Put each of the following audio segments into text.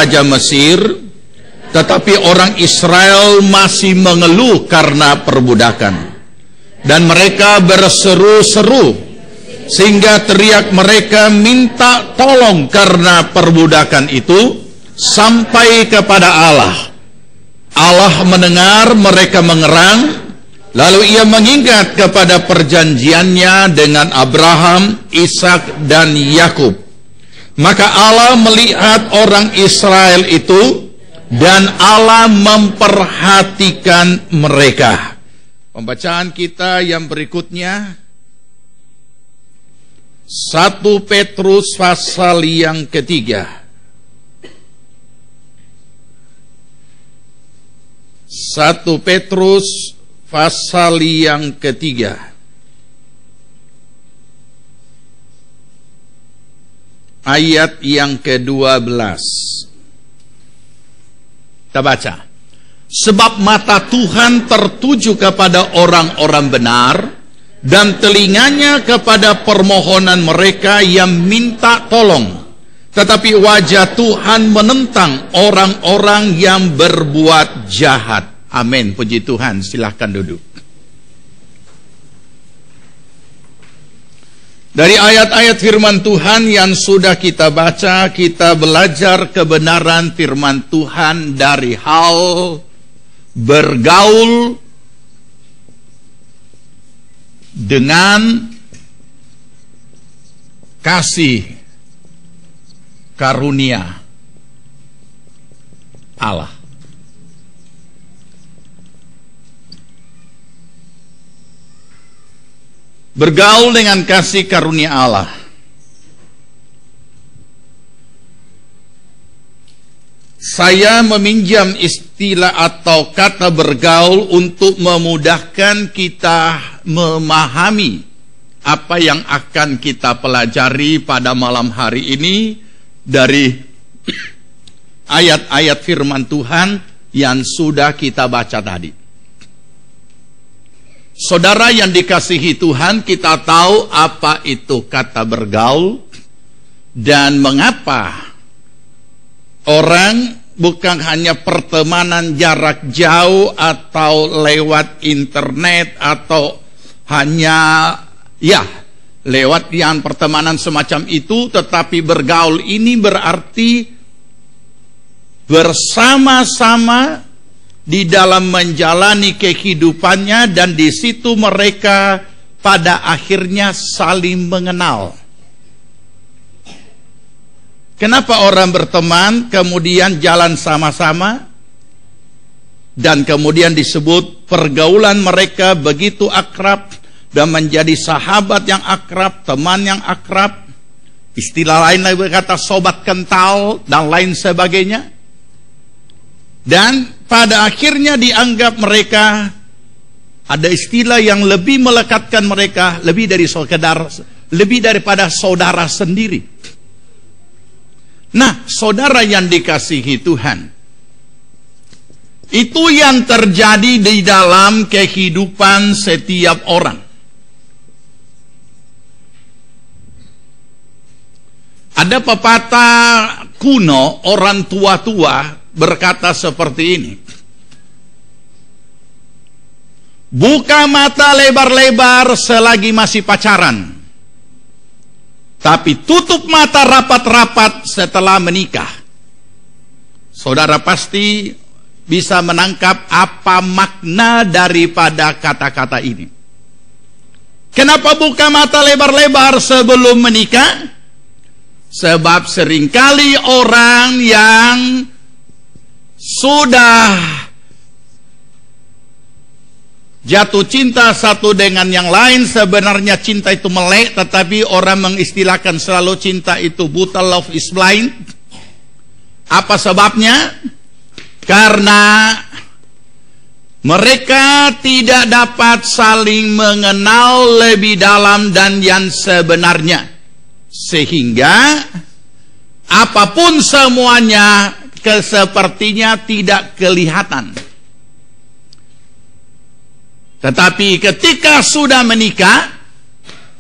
Raja Mesir, tetapi orang Israel masih mengeluh karena perbudakan. Dan mereka berseru-seru, sehingga teriak mereka minta tolong karena perbudakan itu sampai kepada Allah. Allah mendengar mereka mengerang, lalu ia mengingat kepada perjanjiannya dengan Abraham, Ishak, dan Yakub. Maka Allah melihat orang Israel itu, dan Allah memperhatikan mereka. Pembacaan kita yang berikutnya, 1 Petrus pasal yang ketiga. 1 Petrus pasal yang ketiga, ayat yang ke-12. Kita baca. Sebab mata Tuhan tertuju kepada orang-orang benar, dan telinganya kepada permohonan mereka yang minta tolong. Tetapi wajah Tuhan menentang orang-orang yang berbuat jahat. Amin. Puji Tuhan. Silahkan duduk. Dari ayat-ayat firman Tuhan yang sudah kita baca, kita belajar kebenaran firman Tuhan dari hal bergaul dengan kasih karunia Allah. Bergaul dengan kasih karunia Allah. Saya meminjam istilah atau kata bergaul untuk memudahkan kita memahami apa yang akan kita pelajari pada malam hari ini dari ayat-ayat firman Tuhan yang sudah kita baca tadi. Saudara yang dikasihi Tuhan, kita tahu apa itu kata bergaul dan mengapa orang bukan hanya pertemanan jarak jauh atau lewat internet atau hanya lewat yang pertemanan semacam itu, tetapi bergaul ini berarti bersama-sama di dalam menjalani kehidupannya, dan di situ mereka pada akhirnya saling mengenal. Kenapa orang berteman kemudian jalan sama-sama dan kemudian disebut pergaulan mereka begitu akrab dan menjadi sahabat yang akrab, teman yang akrab, istilah lain berkata sobat kental dan lain sebagainya. Dan pada akhirnya dianggap mereka ada istilah yang lebih melekatkan mereka, lebih daripada saudara sendiri. Nah, saudara yang dikasihi Tuhan, itu yang terjadi di dalam kehidupan setiap orang. Ada pepatah kuno orang tua-tua berkata seperti ini. Buka mata lebar-lebar selagi masih pacaran, tapi tutup mata rapat-rapat setelah menikah. Saudara pasti bisa menangkap apa makna daripada kata-kata ini. Kenapa buka mata lebar-lebar sebelum menikah? Sebab seringkali orang yang sudah jatuh cinta satu dengan yang lain, sebenarnya cinta itu melek, tetapi orang mengistilahkan selalu cinta itu buta, love is blind. Apa sebabnya? Karena mereka tidak dapat saling mengenal lebih dalam dan yang sebenarnya, sehingga apapun semuanya sepertinya tidak kelihatan. Tetapi ketika sudah menikah,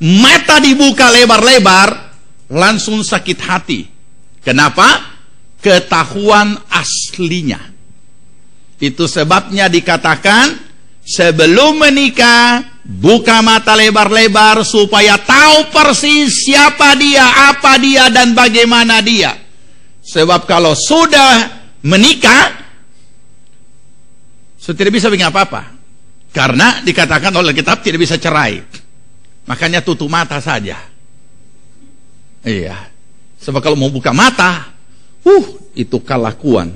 mata dibuka lebar-lebar, langsung sakit hati. Kenapa? ketahuan aslinya. Itu sebabnya dikatakan sebelum menikah buka mata lebar-lebar supaya tahu persis siapa dia, apa dia, dan bagaimana dia. Sebab kalau sudah menikah, tidak bisa bikin apa-apa. Karena dikatakan oleh kitab tidak bisa cerai. Makanya tutup mata saja. Iya. Sebab kalau mau buka mata, itu kelakuan.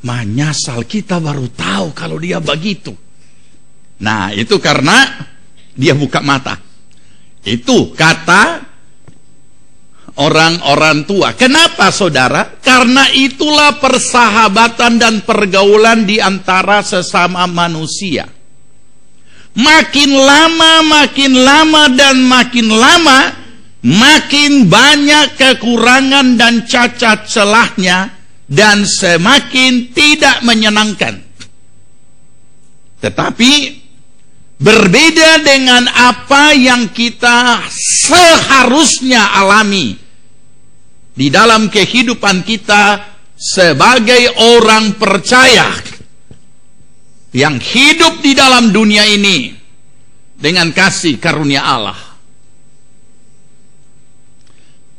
Menyesal, kita baru tahu kalau dia begitu. Nah, itu karena dia buka mata. Itu kata orang-orang tua. Kenapa, saudara? Karena itulah persahabatan dan pergaulan di antara sesama manusia. Makin lama dan makin lama, makin banyak kekurangan dan cacat celahnya, dan semakin tidak menyenangkan. Tetapi berbeda dengan apa yang kita seharusnya alami di dalam kehidupan kita sebagai orang percaya yang hidup di dalam dunia ini dengan kasih karunia Allah.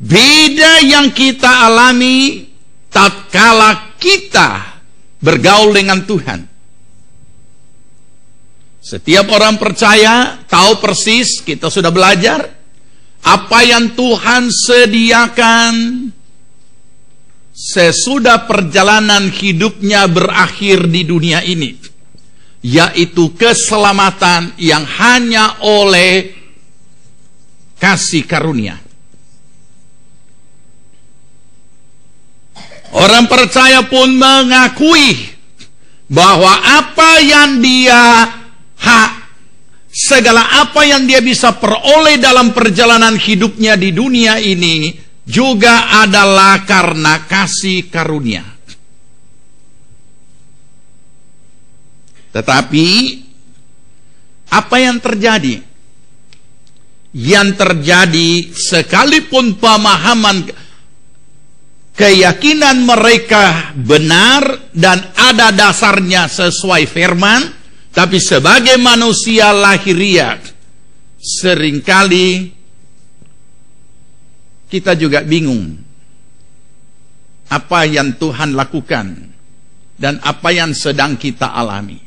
Beda yang kita alami tatkala kita bergaul dengan Tuhan. Setiap orang percaya tahu persis, kita sudah belajar apa yang Tuhan sediakan sesudah perjalanan hidupnya berakhir di dunia ini, yaitu keselamatan yang hanya oleh kasih karunia. Orang percaya pun mengakui bahwa apa yang dia segala apa yang dia bisa peroleh dalam perjalanan hidupnya di dunia ini juga adalah karena kasih karunia. Tetapi apa yang terjadi? Yang terjadi sekalipun pemahaman keyakinan mereka benar dan ada dasarnya sesuai firman, tapi sebagai manusia lahiriah, seringkali kita juga bingung apa yang Tuhan lakukan dan apa yang sedang kita alami.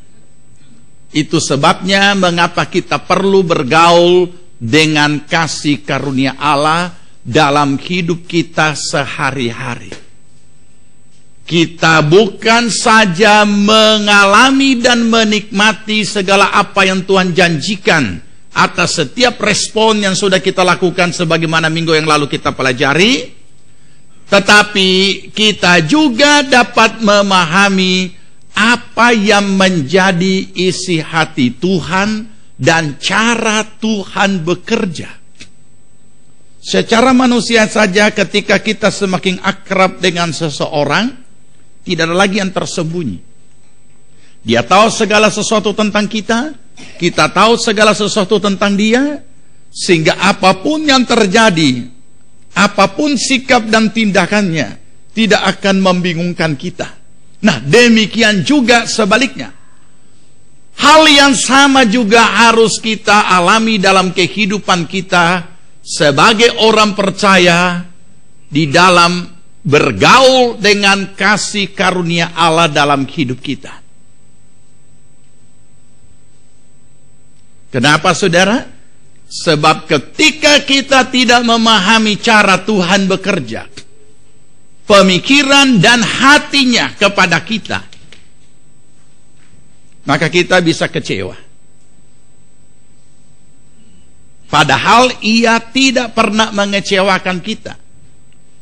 Itu sebabnya mengapa kita perlu bergaul dengan kasih karunia Allah dalam hidup kita sehari-hari. Kita bukan saja mengalami dan menikmati segala apa yang Tuhan janjikan atas setiap respon yang sudah kita lakukan sebagaimana minggu yang lalu kita pelajari, tetapi kita juga dapat memahami apa yang menjadi isi hati Tuhan dan cara Tuhan bekerja. Secara manusia saja, ketika kita semakin akrab dengan seseorang, tidak ada lagi yang tersembunyi. Dia tahu segala sesuatu tentang kita tahu segala sesuatu tentang dia, sehingga apapun yang terjadi, apapun sikap dan tindakannya, tidak akan membingungkan kita. Nah, demikian juga sebaliknya. Hal yang sama juga harus kita alami dalam kehidupan kita sebagai orang percaya di dalam bergaul dengan kasih karunia Allah dalam hidup kita. Kenapa, saudara? Sebab ketika kita tidak memahami cara Tuhan bekerja, pemikiran dan hatinya kepada kita, maka kita bisa kecewa. Padahal ia tidak pernah mengecewakan kita.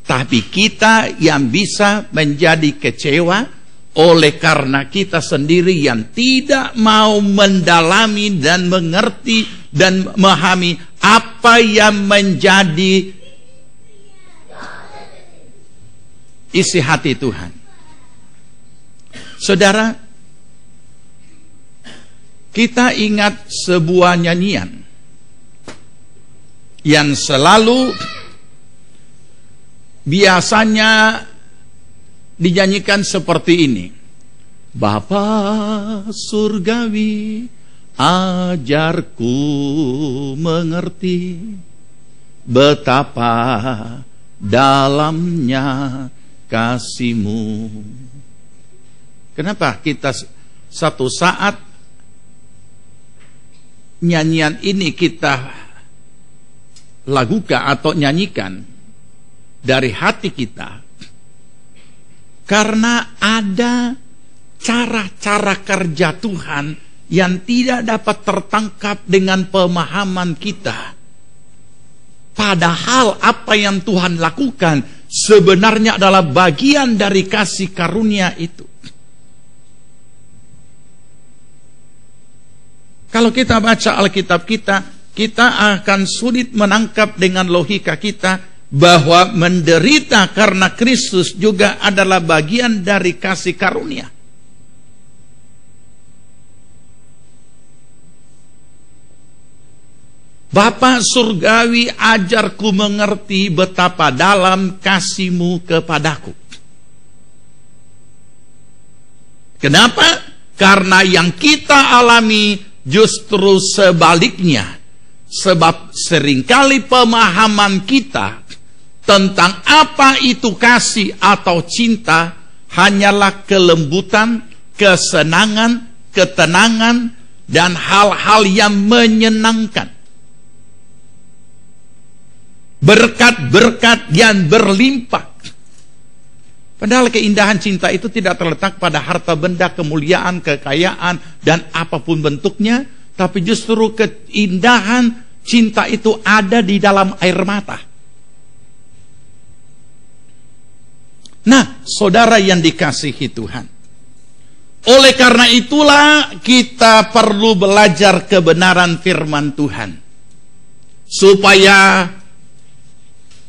Tapi kita yang bisa menjadi kecewa oleh karena kita sendiri yang tidak mau mendalami dan mengerti dan memahami apa yang menjadi isi hati Tuhan. Saudara, kita ingat sebuah nyanyian yang selalu biasanya dinyanyikan seperti ini. Bapa surgawi, ajarku mengerti betapa dalamnya kasih-Mu. Kenapa kita satu saat nyanyian ini kita lagukan atau nyanyikan dari hati kita? Karena ada cara-cara kerja Tuhan yang tidak dapat tertangkap dengan pemahaman kita. Padahal apa yang Tuhan lakukan sebenarnya adalah bagian dari kasih karunia itu. Kalau kita baca Alkitab kita akan sulit menangkap dengan logika kita bahwa menderita karena Kristus juga adalah bagian dari kasih karunia. Bapa surgawi, ajarku mengerti betapa dalam kasih-Mu kepadaku. Kenapa? Karena yang kita alami justru sebaliknya. Sebab seringkali pemahaman kita tentang apa itu kasih atau cinta hanyalah kelembutan, kesenangan, ketenangan, dan hal-hal yang menyenangkan. Berkat-berkat yang berlimpah. Padahal keindahan cinta itu tidak terletak pada harta benda, kemuliaan, kekayaan, dan apapun bentuknya. Tapi justru keindahan cinta itu ada di dalam air mata. Nah, saudara yang dikasihi Tuhan, oleh karena itulah kita perlu belajar kebenaran firman Tuhan. Supaya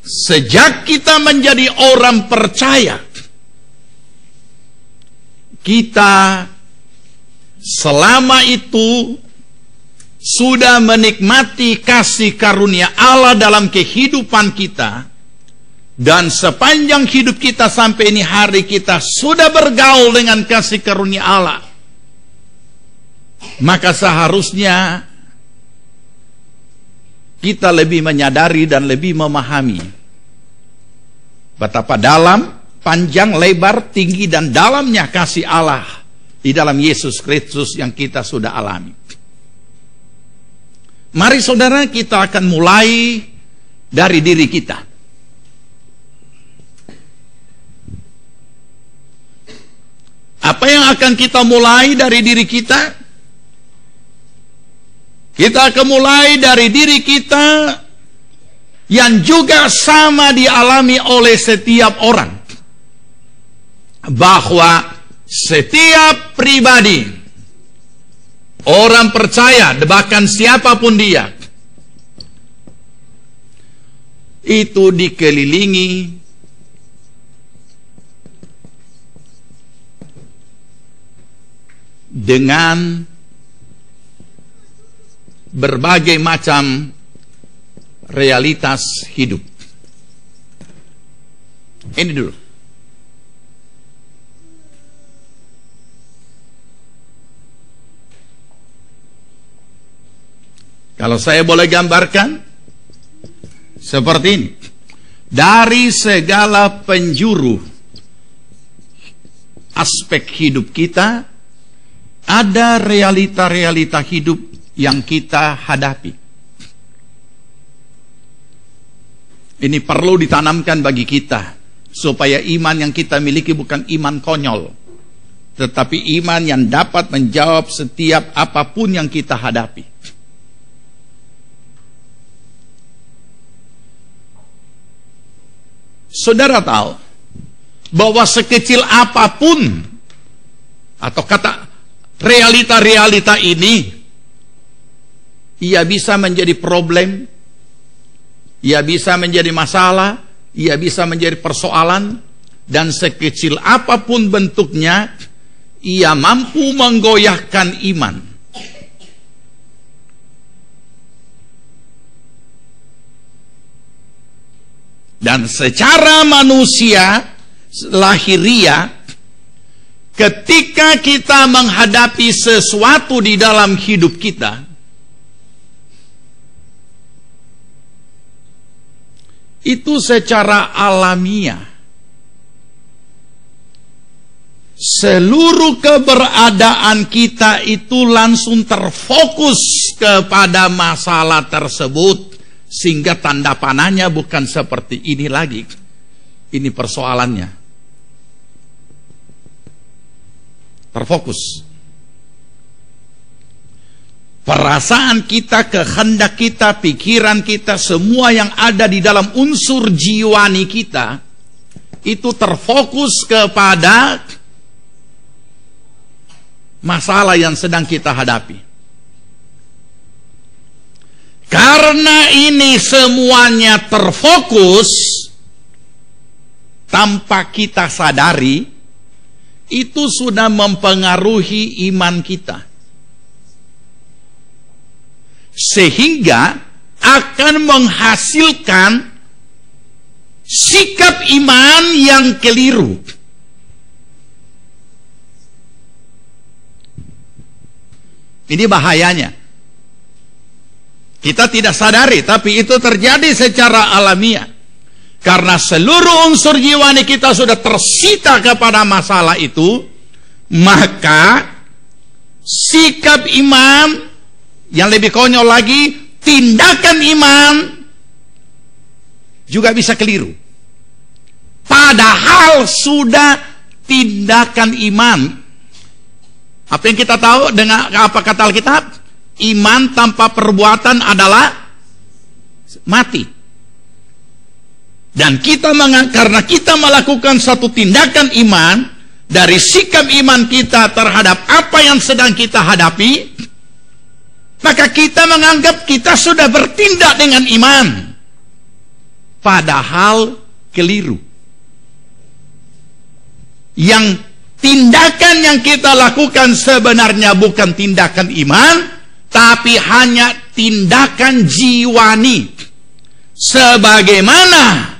sejak kita menjadi orang percaya, kita selama itu sudah menikmati kasih karunia Allah dalam kehidupan kita, dan sepanjang hidup kita sampai ini hari kita sudah bergaul dengan kasih karunia Allah. Maka seharusnya kita lebih menyadari dan lebih memahami betapa dalam, panjang, lebar, tinggi, dan dalamnya kasih Allah di dalam Yesus Kristus yang kita sudah alami. Mari saudara, kita akan mulai dari diri kita. Apa yang akan kita mulai dari diri kita? Kita akan mulai dari diri kita yang juga sama dialami oleh setiap orang. Bahwa setiap pribadi, orang percaya, bahkan siapapun dia, itu dikelilingi dengan berbagai macam realitas hidup. Ini dulu. Kalau saya boleh gambarkan seperti ini. Dari segala penjuru aspek hidup kita, ada realita-realita hidup yang kita hadapi. Ini perlu ditanamkan bagi kita, supaya iman yang kita miliki bukan iman konyol, tetapi iman yang dapat menjawab setiap apapun yang kita hadapi. Saudara tahu bahwa sekecil apapun atau kata realita-realita ini, ia bisa menjadi problem, ia bisa menjadi masalah, ia bisa menjadi persoalan, dan sekecil apapun bentuknya, ia mampu menggoyahkan iman. Dan secara manusia, lahiriah, ketika kita menghadapi sesuatu di dalam hidup kita, itu secara alamiah seluruh keberadaan kita itu langsung terfokus kepada masalah tersebut, sehingga tanda panahnya bukan seperti ini lagi. Ini persoalannya. Terfokus. Perasaan kita, kehendak kita, pikiran kita, semua yang ada di dalam unsur jiwani kita itu terfokus kepada masalah yang sedang kita hadapi. Karena ini semuanya terfokus, tanpa kita sadari, itu sudah mempengaruhi iman kita, sehingga akan menghasilkan sikap iman yang keliru. Ini bahayanya. Kita tidak sadari, tapi itu terjadi secara alamiah. Karena seluruh unsur jiwani kita sudah tersita kepada masalah itu, maka sikap iman, yang lebih konyol lagi, tindakan iman juga bisa keliru. Padahal sudah tindakan iman. Apa yang kita tahu dengan apa kata Alkitab? Iman tanpa perbuatan adalah mati. Dan karena kita melakukan satu tindakan iman, dari sikap iman kita terhadap apa yang sedang kita hadapi, maka kita menganggap kita sudah bertindak dengan iman. Padahal keliru. Yang tindakan yang kita lakukan sebenarnya bukan tindakan iman, tapi hanya tindakan jiwani. Sebagaimana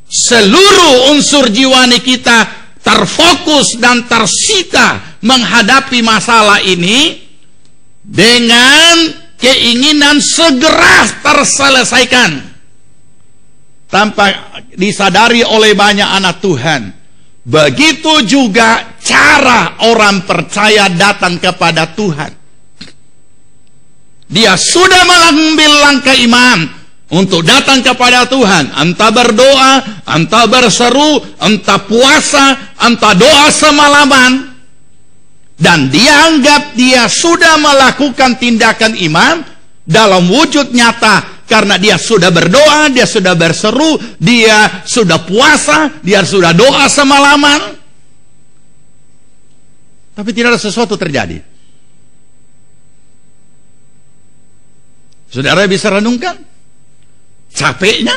seluruh unsur jiwani kita terfokus dan tersita menghadapi masalah ini dengan keinginan segera terselesaikan, tanpa disadari oleh banyak anak Tuhan. Begitu juga cara orang percaya datang kepada Tuhan. Dia sudah mengambil langkah iman untuk datang kepada Tuhan. Entah berdoa, entah berseru, entah puasa, entah doa semalaman. Dan dia anggap dia sudah melakukan tindakan iman dalam wujud nyata. Karena dia sudah berdoa, dia sudah berseru, dia sudah puasa, dia sudah doa semalaman. Tapi tidak ada sesuatu terjadi. Saudara bisa renungkan capeknya.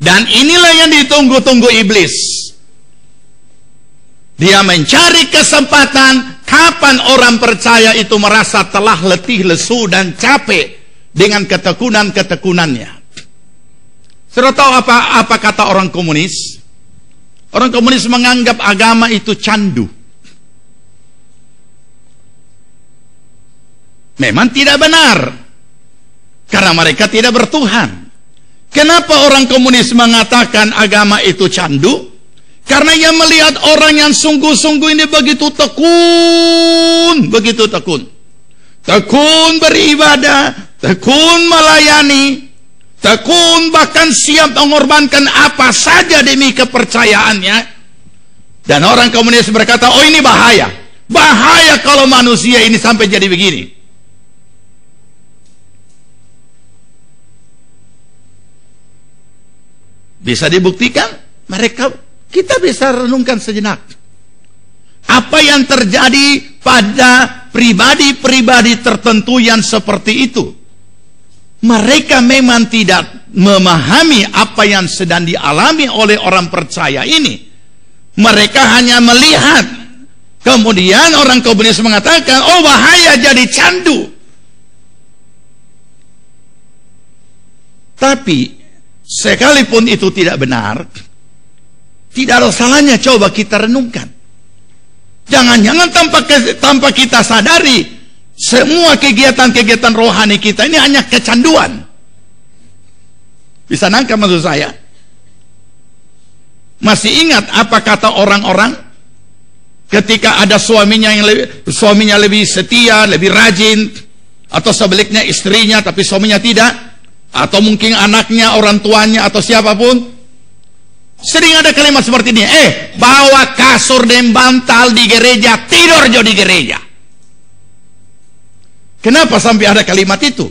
Dan inilah yang ditunggu-tunggu iblis. Dia mencari kesempatan kapan orang percaya itu merasa telah letih, lesu, dan capek dengan ketekunan-ketekunannya. Saudara tahu apa kata orang komunis? Orang komunis menganggap agama itu candu. Memang tidak benar, karena mereka tidak bertuhan. Kenapa orang komunis mengatakan agama itu candu? Karena ia melihat orang yang sungguh-sungguh ini begitu tekun, begitu tekun. Tekun beribadah, tekun melayani, tekun bahkan siap mengorbankan apa saja demi kepercayaannya. Dan orang komunis berkata, oh ini bahaya. Bahaya kalau manusia ini sampai jadi begini. Bisa dibuktikan? Kita bisa renungkan sejenak. Apa yang terjadi pada pribadi-pribadi tertentu yang seperti itu? Mereka memang tidak memahami apa yang sedang dialami oleh orang percaya ini. Mereka hanya melihat. Kemudian orang komunis mengatakan, oh bahaya jadi candu. Tapi Sekalipun itu tidak benar, tidak ada salahnya coba kita renungkan. Jangan-jangan tanpa kita sadari, semua kegiatan-kegiatan rohani kita ini hanya kecanduan. Bisa nangkap maksud saya? Masih ingat apa kata orang-orang ketika ada suaminya lebih setia, lebih rajin, atau sebaliknya istrinya tapi suaminya tidak, atau mungkin anaknya, orang tuanya, atau siapapun. Sering ada kalimat seperti ini, bawa kasur dan bantal di gereja, tidur jo di gereja. Kenapa sampai ada kalimat itu?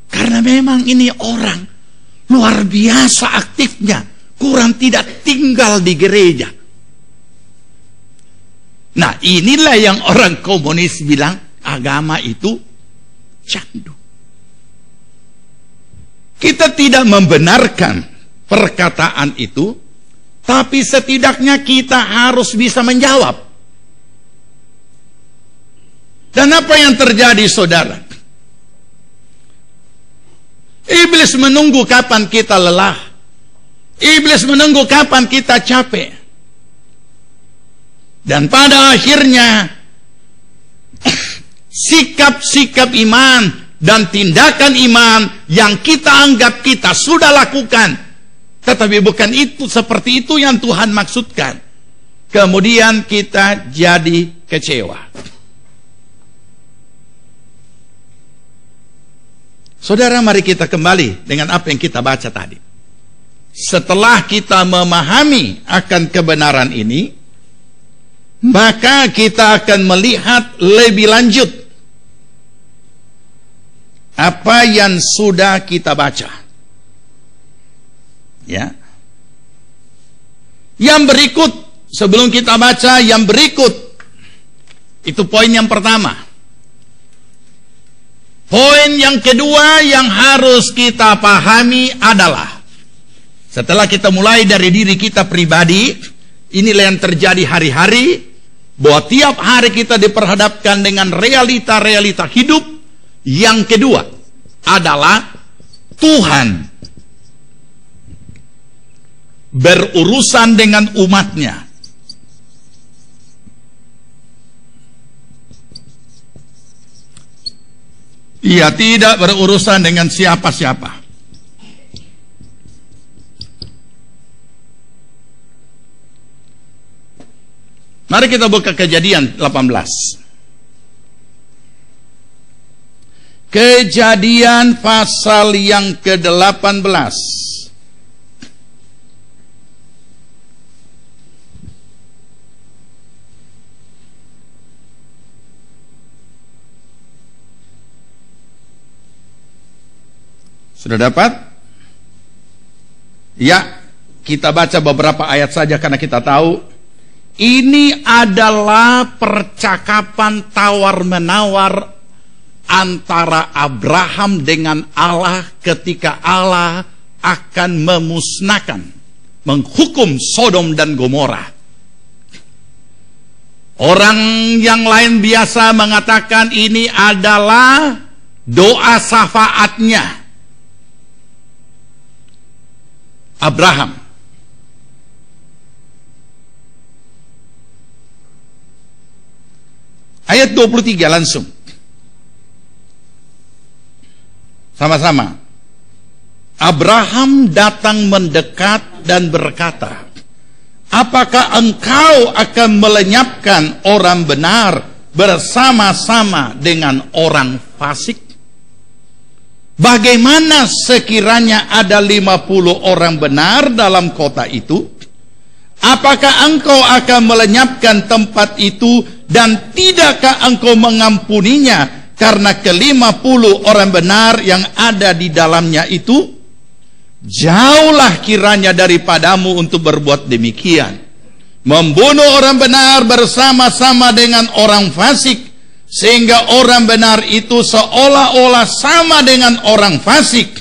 Karena memang ini orang luar biasa aktifnya, kurang tidak tinggal di gereja. Nah, inilah yang orang komunis bilang agama itu candu. Kita tidak membenarkan perkataan itu, tapi setidaknya kita harus bisa menjawab. Dan apa yang terjadi, saudara? Iblis menunggu kapan kita lelah. Iblis menunggu kapan kita capek. Dan pada akhirnya sikap-sikap iman dan tindakan iman yang kita anggap kita sudah lakukan, tetapi bukan itu, seperti itu yang Tuhan maksudkan, kemudian kita jadi kecewa. Saudara, mari kita kembali dengan apa yang kita baca tadi. Setelah kita memahami akan kebenaran ini, maka kita akan melihat lebih lanjut apa yang sudah kita baca. Ya. Yang berikut, sebelum kita baca yang berikut, itu poin yang pertama. Poin yang kedua yang harus kita pahami adalah, setelah kita mulai dari diri kita pribadi, inilah yang terjadi hari-hari, bahwa tiap hari kita diperhadapkan dengan realita-realita hidup. Yang kedua adalah Tuhan berurusan dengan umatnya. Ia tidak berurusan dengan siapa-siapa. Mari kita buka Kejadian 18. Kejadian pasal yang ke-18. Sudah dapat? Ya, kita baca beberapa ayat saja karena kita tahu ini adalah percakapan tawar-menawar antara Abraham dengan Allah ketika Allah akan memusnahkan, menghukum Sodom dan Gomora. Orang yang lain biasa mengatakan ini adalah doa syafaatnya Abraham. Ayat 23 langsung. Sama-sama. Abraham datang mendekat dan berkata, apakah engkau akan melenyapkan orang benar bersama-sama dengan orang fasik? Bagaimana sekiranya ada 50 orang benar dalam kota itu? Apakah engkau akan melenyapkan tempat itu dan tidakkah engkau mengampuninya karena ke-50 orang benar yang ada di dalamnya itu? Jauhlah kiranya daripadamu untuk berbuat demikian, membunuh orang benar bersama-sama dengan orang fasik, sehingga orang benar itu seolah-olah sama dengan orang fasik.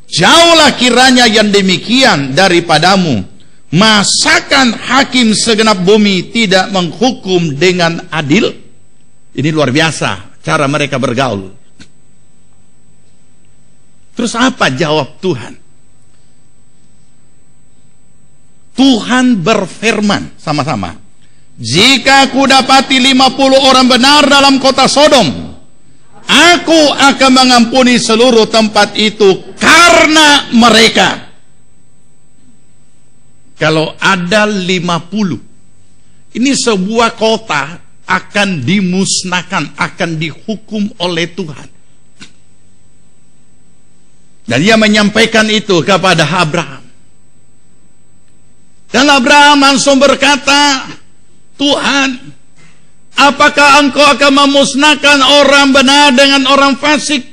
Jauhlah kiranya yang demikian daripadamu. Masakan hakim segenap bumi tidak menghukum dengan adil? Ini luar biasa cara mereka bergaul. Terus apa jawab Tuhan? Tuhan berfirman sama-sama, jika aku dapati 50 orang benar dalam kota Sodom, aku akan mengampuni seluruh tempat itu karena mereka. Kalau ada 50, ini sebuah kota akan dimusnahkan, akan dihukum oleh Tuhan. Dan dia menyampaikan itu kepada Abraham. Dan Abraham langsung berkata, Tuhan, apakah engkau akan memusnahkan orang benar dengan orang fasik?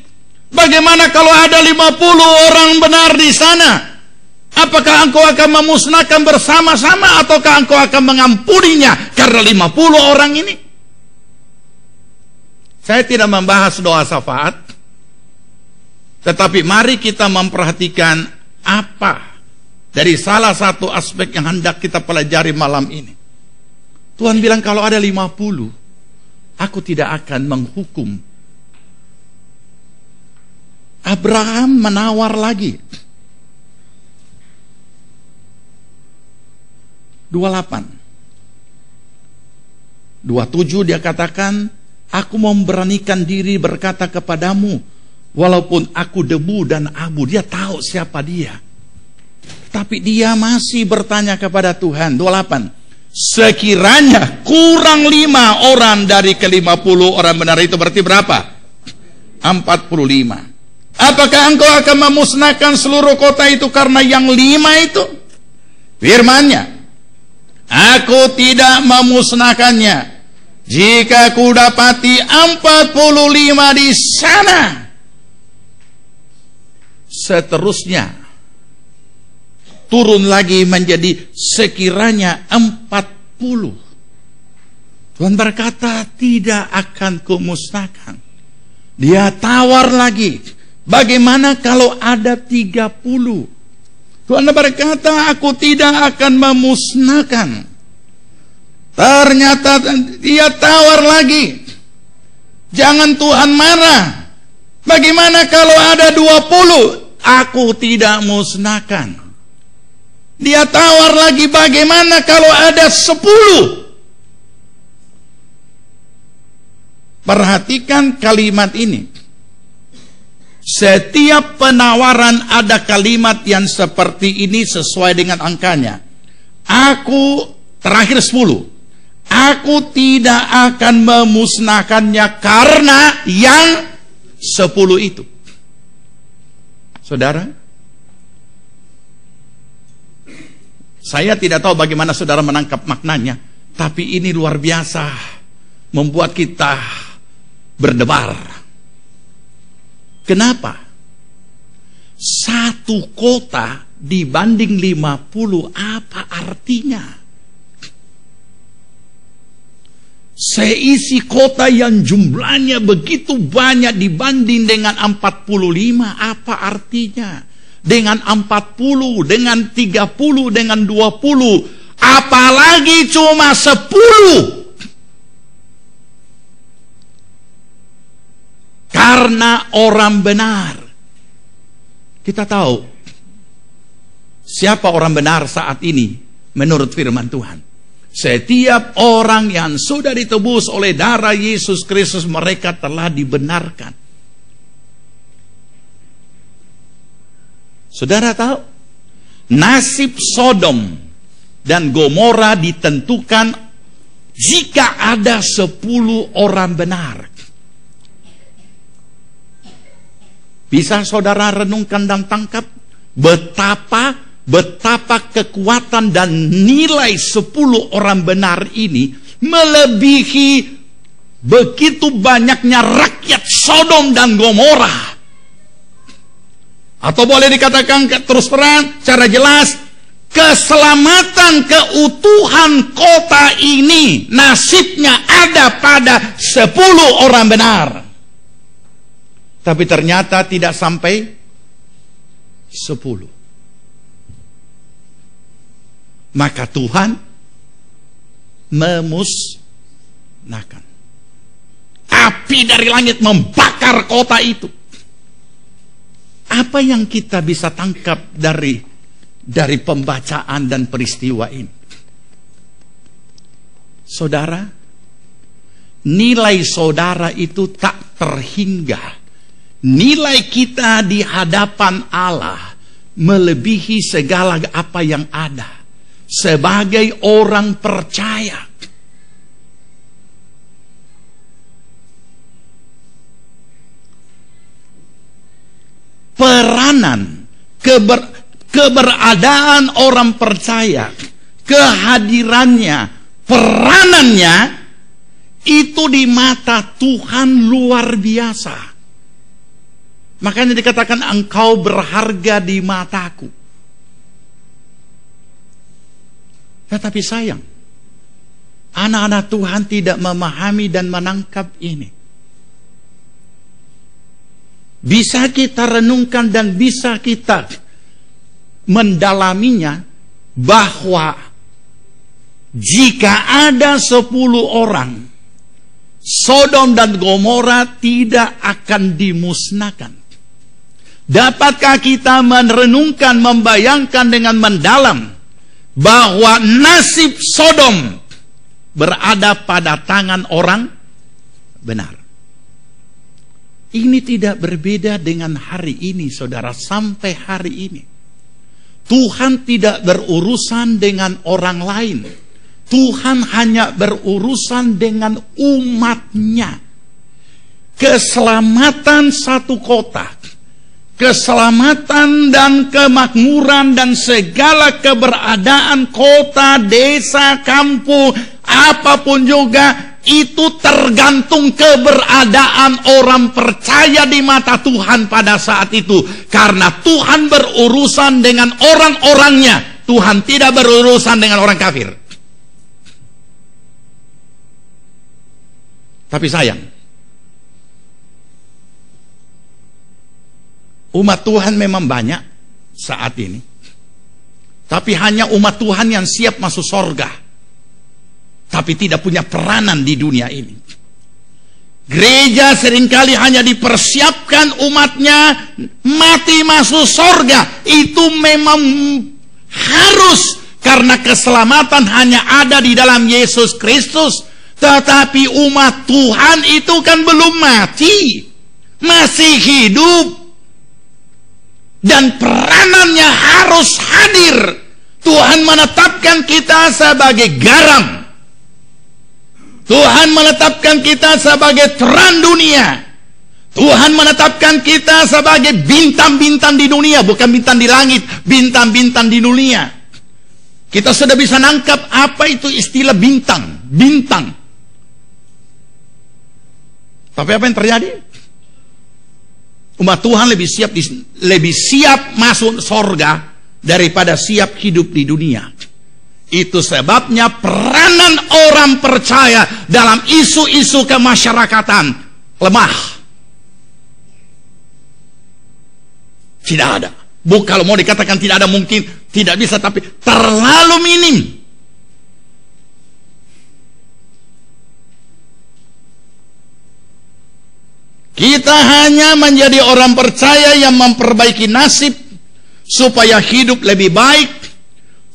Bagaimana kalau ada 50 orang benar di sana? Apakah engkau akan memusnahkan bersama-sama ataukah engkau akan mengampuninya karena 50 orang ini? Saya tidak membahas doa syafaat, tetapi mari kita memperhatikan apa dari salah satu aspek yang hendak kita pelajari malam ini. Tuhan bilang kalau ada 50, aku tidak akan menghukum. Abraham menawar lagi. 28, 27 dia katakan, aku memberanikan diri berkata kepadamu, walaupun aku debu dan abu. Dia tahu siapa dia, tapi dia masih bertanya kepada Tuhan. 28, sekiranya kurang 5 orang dari ke-50 orang benar itu, berarti berapa? 45. Apakah engkau akan memusnahkan seluruh kota itu karena yang 5 itu? Firman-Nya, aku tidak memusnahkannya jika aku dapati 45 di sana. Seterusnya turun lagi menjadi sekiranya 40. Tuhan berkata tidak akan kumusnahkan. Dia tawar lagi, bagaimana kalau ada 30? Tuhan berkata aku tidak akan memusnahkan. Ternyata dia tawar lagi, jangan Tuhan marah. Bagaimana kalau ada 20? Aku tidak musnahkan. Dia tawar lagi, bagaimana kalau ada 10? Perhatikan kalimat ini. Setiap penawaran ada kalimat yang seperti ini sesuai dengan angkanya. Aku, terakhir 10. Aku tidak akan memusnahkannya karena yang 10 itu. Saudara, saya tidak tahu bagaimana saudara menangkap maknanya, tapi ini luar biasa, membuat kita berdebar. Kenapa? Satu kota dibanding 50, apa artinya? Seisi kota yang jumlahnya begitu banyak dibanding dengan 45, apa artinya? Dengan 40, dengan 30, dengan 20, apalagi cuma 10. Karena orang benar. Kita tahu siapa orang benar saat ini menurut firman Tuhan. Setiap orang yang sudah ditebus oleh darah Yesus Kristus, mereka telah dibenarkan. Saudara tahu, nasib Sodom dan Gomora ditentukan jika ada 10 orang benar. Bisa saudara renungkan dan tangkap betapa kekuatan dan nilai 10 orang benar ini melebihi begitu banyaknya rakyat Sodom dan Gomora. Atau boleh dikatakan terus terang secara jelas, keselamatan keutuhan kota ini nasibnya ada pada 10 orang benar. Tapi ternyata tidak sampai 10. Maka Tuhan memusnahkan. Api dari langit membakar kota itu. Apa yang kita bisa tangkap dari dari pembacaan dan peristiwa ini? Saudara, nilai saudara itu tak terhingga. Nilai kita di hadapan Allah melebihi segala apa yang ada. Sebagai orang percaya, peranan, keberadaan orang percaya, kehadirannya, peranannya itu di mata Tuhan luar biasa. Makanya dikatakan engkau berharga di mataku. Tetapi sayang, anak-anak Tuhan tidak memahami dan menangkap ini. Bisa kita renungkan dan bisa kita mendalaminya, bahwa jika ada 10 orang, Sodom dan Gomora tidak akan dimusnahkan. Dapatkah kita merenungkan, membayangkan dengan mendalam bahwa nasib Sodom berada pada tangan orang benar? Ini tidak berbeda dengan hari ini, saudara. Sampai hari ini Tuhan tidak berurusan dengan orang lain. Tuhan hanya berurusan dengan umatnya. Keselamatan satu kota, keselamatan dan kemakmuran dan segala keberadaan kota, desa, kampung, apapun juga, itu tergantung keberadaan orang percaya di mata Tuhan pada saat itu. Karena Tuhan berurusan dengan orang-orangnya. Tuhan tidak berurusan dengan orang kafir. Tapi sayang, umat Tuhan memang banyak saat ini. Tapi hanya umat Tuhan yang siap masuk sorga, tapi tidak punya peranan di dunia ini. Gereja seringkali hanya dipersiapkan umatnya mati masuk sorga. Itu memang harus, karena keselamatan hanya ada di dalam Yesus Kristus. Tetapi umat Tuhan itu kan belum mati, masih hidup, dan peranannya harus hadir. Tuhan menetapkan kita sebagai garam. Tuhan menetapkan kita sebagai terang dunia. Tuhan menetapkan kita sebagai bintang-bintang di dunia, bukan bintang di langit, bintang-bintang di dunia. Kita sudah bisa nangkap apa itu istilah bintang. Bintang. Tapi apa yang terjadi? Umat Tuhan lebih siap masuk sorga daripada siap hidup di dunia. Itu sebabnya peranan orang percaya dalam isu-isu kemasyarakatan lemah. Tidak ada. Kalau mau dikatakan tidak ada, mungkin tidak bisa, tapi terlalu minim. Kita hanya menjadi orang percaya yang memperbaiki nasib supaya hidup lebih baik,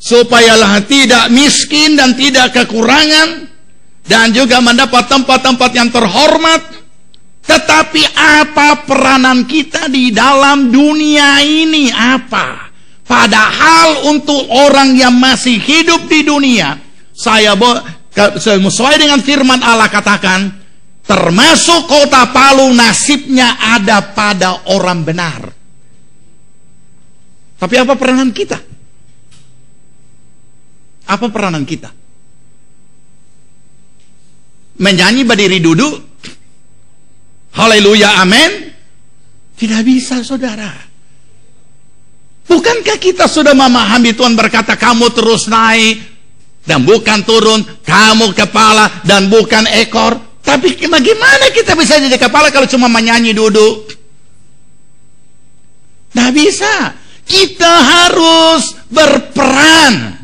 supayalah tidak miskin dan tidak kekurangan, dan juga mendapat tempat-tempat yang terhormat. Tetapi apa peranan kita di dalam dunia ini? Apa? Padahal untuk orang yang masih hidup di dunia, sesuai dengan firman Allah katakan, termasuk kota Palu, nasibnya ada pada orang benar. Tapi apa peranan kita? Apa peranan kita? Menyanyi berdiri duduk, haleluya, amin? Tidak bisa, saudara. Bukankah kita sudah memahami Tuhan berkata, kamu terus naik dan bukan turun, kamu kepala dan bukan ekor? Tapi bagaimana kita bisa jadi kepala kalau cuma menyanyi duduk? Tidak bisa. Kita harus berperan.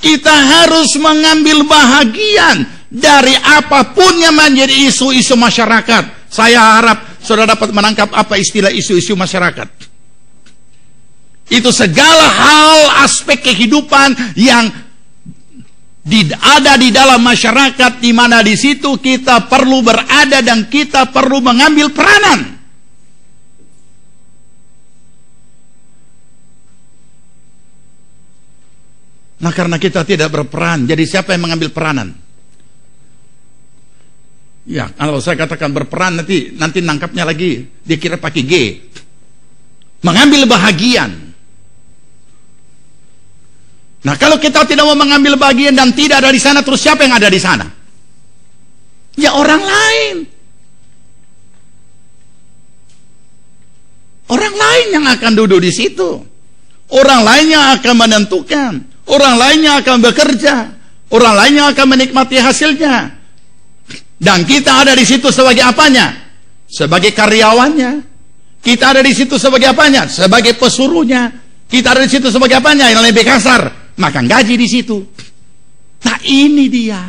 Kita harus mengambil bahagian dari apapun yang menjadi isu-isu masyarakat. Saya harap saudara dapat menangkap apa istilah isu-isu masyarakat. Itu segala hal aspek kehidupan yang ada di dalam masyarakat, di mana di situ kita perlu berada dan kita perlu mengambil peranan. Nah, karena kita tidak berperan, jadi siapa yang mengambil peranan? Ya, kalau saya katakan berperan, nanti nangkapnya lagi, dikira pakai G. Mengambil bahagian. Nah, kalau kita tidak mau mengambil bagian dan tidak ada di sana, terus siapa yang ada di sana? Ya, orang lain. Orang lain yang akan duduk di situ. Orang lain yang akan menentukan. Orang lainnya akan bekerja, orang lainnya akan menikmati hasilnya, dan kita ada di situ sebagai apanya? Sebagai karyawannya. Kita ada di situ sebagai apanya? Sebagai pesuruhnya. Kita ada di situ sebagai apanya? Yang lebih kasar, makan gaji di situ. Nah, ini dia.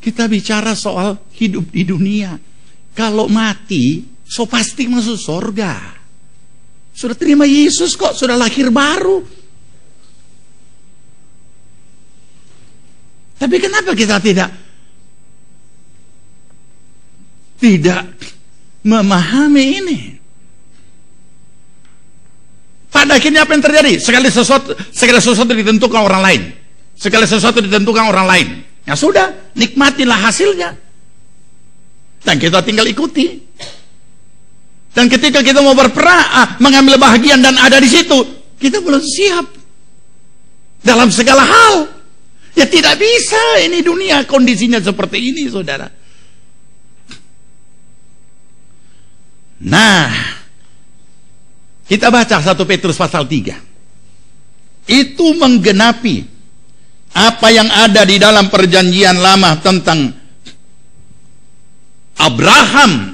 Kita bicara soal hidup di dunia. Kalau mati, so pasti masuk surga. Sudah terima Yesus kok, sudah lahir baru. Tapi kenapa kita tidak memahami ini? Pada akhirnya apa yang terjadi? Segala sesuatu ditentukan orang lain. Segala sesuatu ditentukan orang lain. Ya sudah, nikmatilah hasilnya. Dan kita tinggal ikuti. Dan ketika kita mau berperan, mengambil bahagian dan ada di situ, kita belum siap dalam segala hal. Ya tidak bisa, ini dunia kondisinya seperti ini, saudara. Nah, kita baca 1 Petrus pasal 3. Itu menggenapi apa yang ada di dalam perjanjian lama tentang Abraham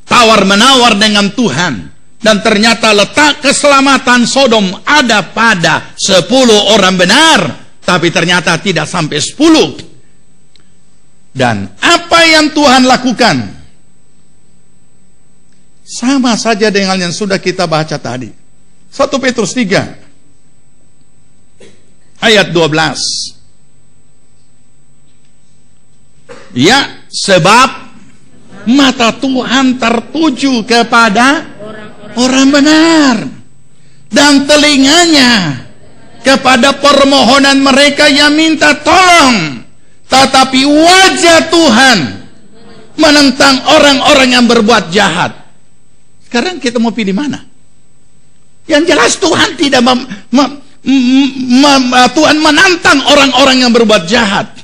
tawar-menawar dengan Tuhan, dan ternyata letak keselamatan Sodom ada pada 10 orang benar, tapi ternyata tidak sampai 10. Dan apa yang Tuhan lakukan sama saja dengan yang sudah kita baca tadi. 1 Petrus 3 ayat 12. Ya, sebab mata Tuhan tertuju kepada orang benar, dan telinganya kepada permohonan mereka yang minta tolong. Tetapi wajah Tuhan menentang orang-orang yang berbuat jahat. Sekarang kita mau pilih mana? Yang jelas Tuhan tidak Tuhan menantang orang-orang yang berbuat jahat.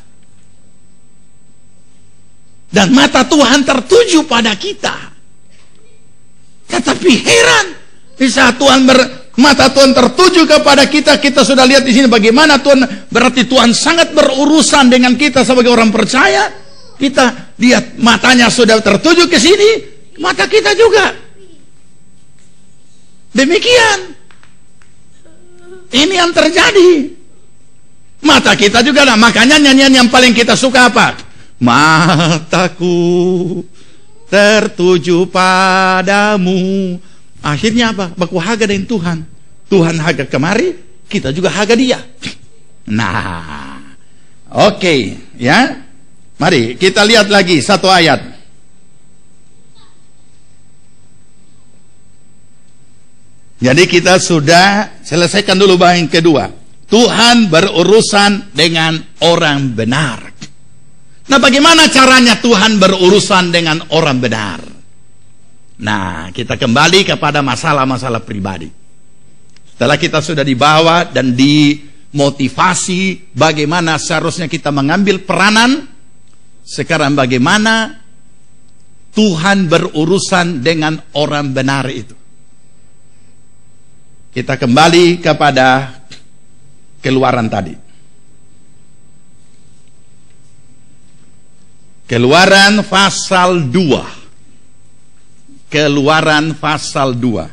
Dan mata Tuhan tertuju pada kita. Tetapi heran, di saat mata Tuhan tertuju kepada kita, kita sudah lihat di sini bagaimana Tuhan, berarti Tuhan sangat berurusan dengan kita sebagai orang percaya. Kita lihat matanya sudah tertuju ke sini, mata kita juga. Demikian. Ini yang terjadi. Mata kita juga. Nah, makanya nyanyian yang paling kita suka apa? Mataku tertuju padamu. Akhirnya apa? Baku haga dengan Tuhan. Tuhan haga kemari, kita juga haga dia. Nah, oke, ya. Mari kita lihat lagi satu ayat. Jadi kita sudah selesaikan dulu bagian kedua. Tuhan berurusan dengan orang benar. Nah, bagaimana caranya Tuhan berurusan dengan orang benar? Nah, kita kembali kepada masalah-masalah pribadi. Setelah kita sudah dibawa dan dimotivasi bagaimana seharusnya kita mengambil peranan, sekarang bagaimana Tuhan berurusan dengan orang benar itu. Kita kembali kepada Keluaran tadi. Keluaran pasal 2. Keluaran pasal 2.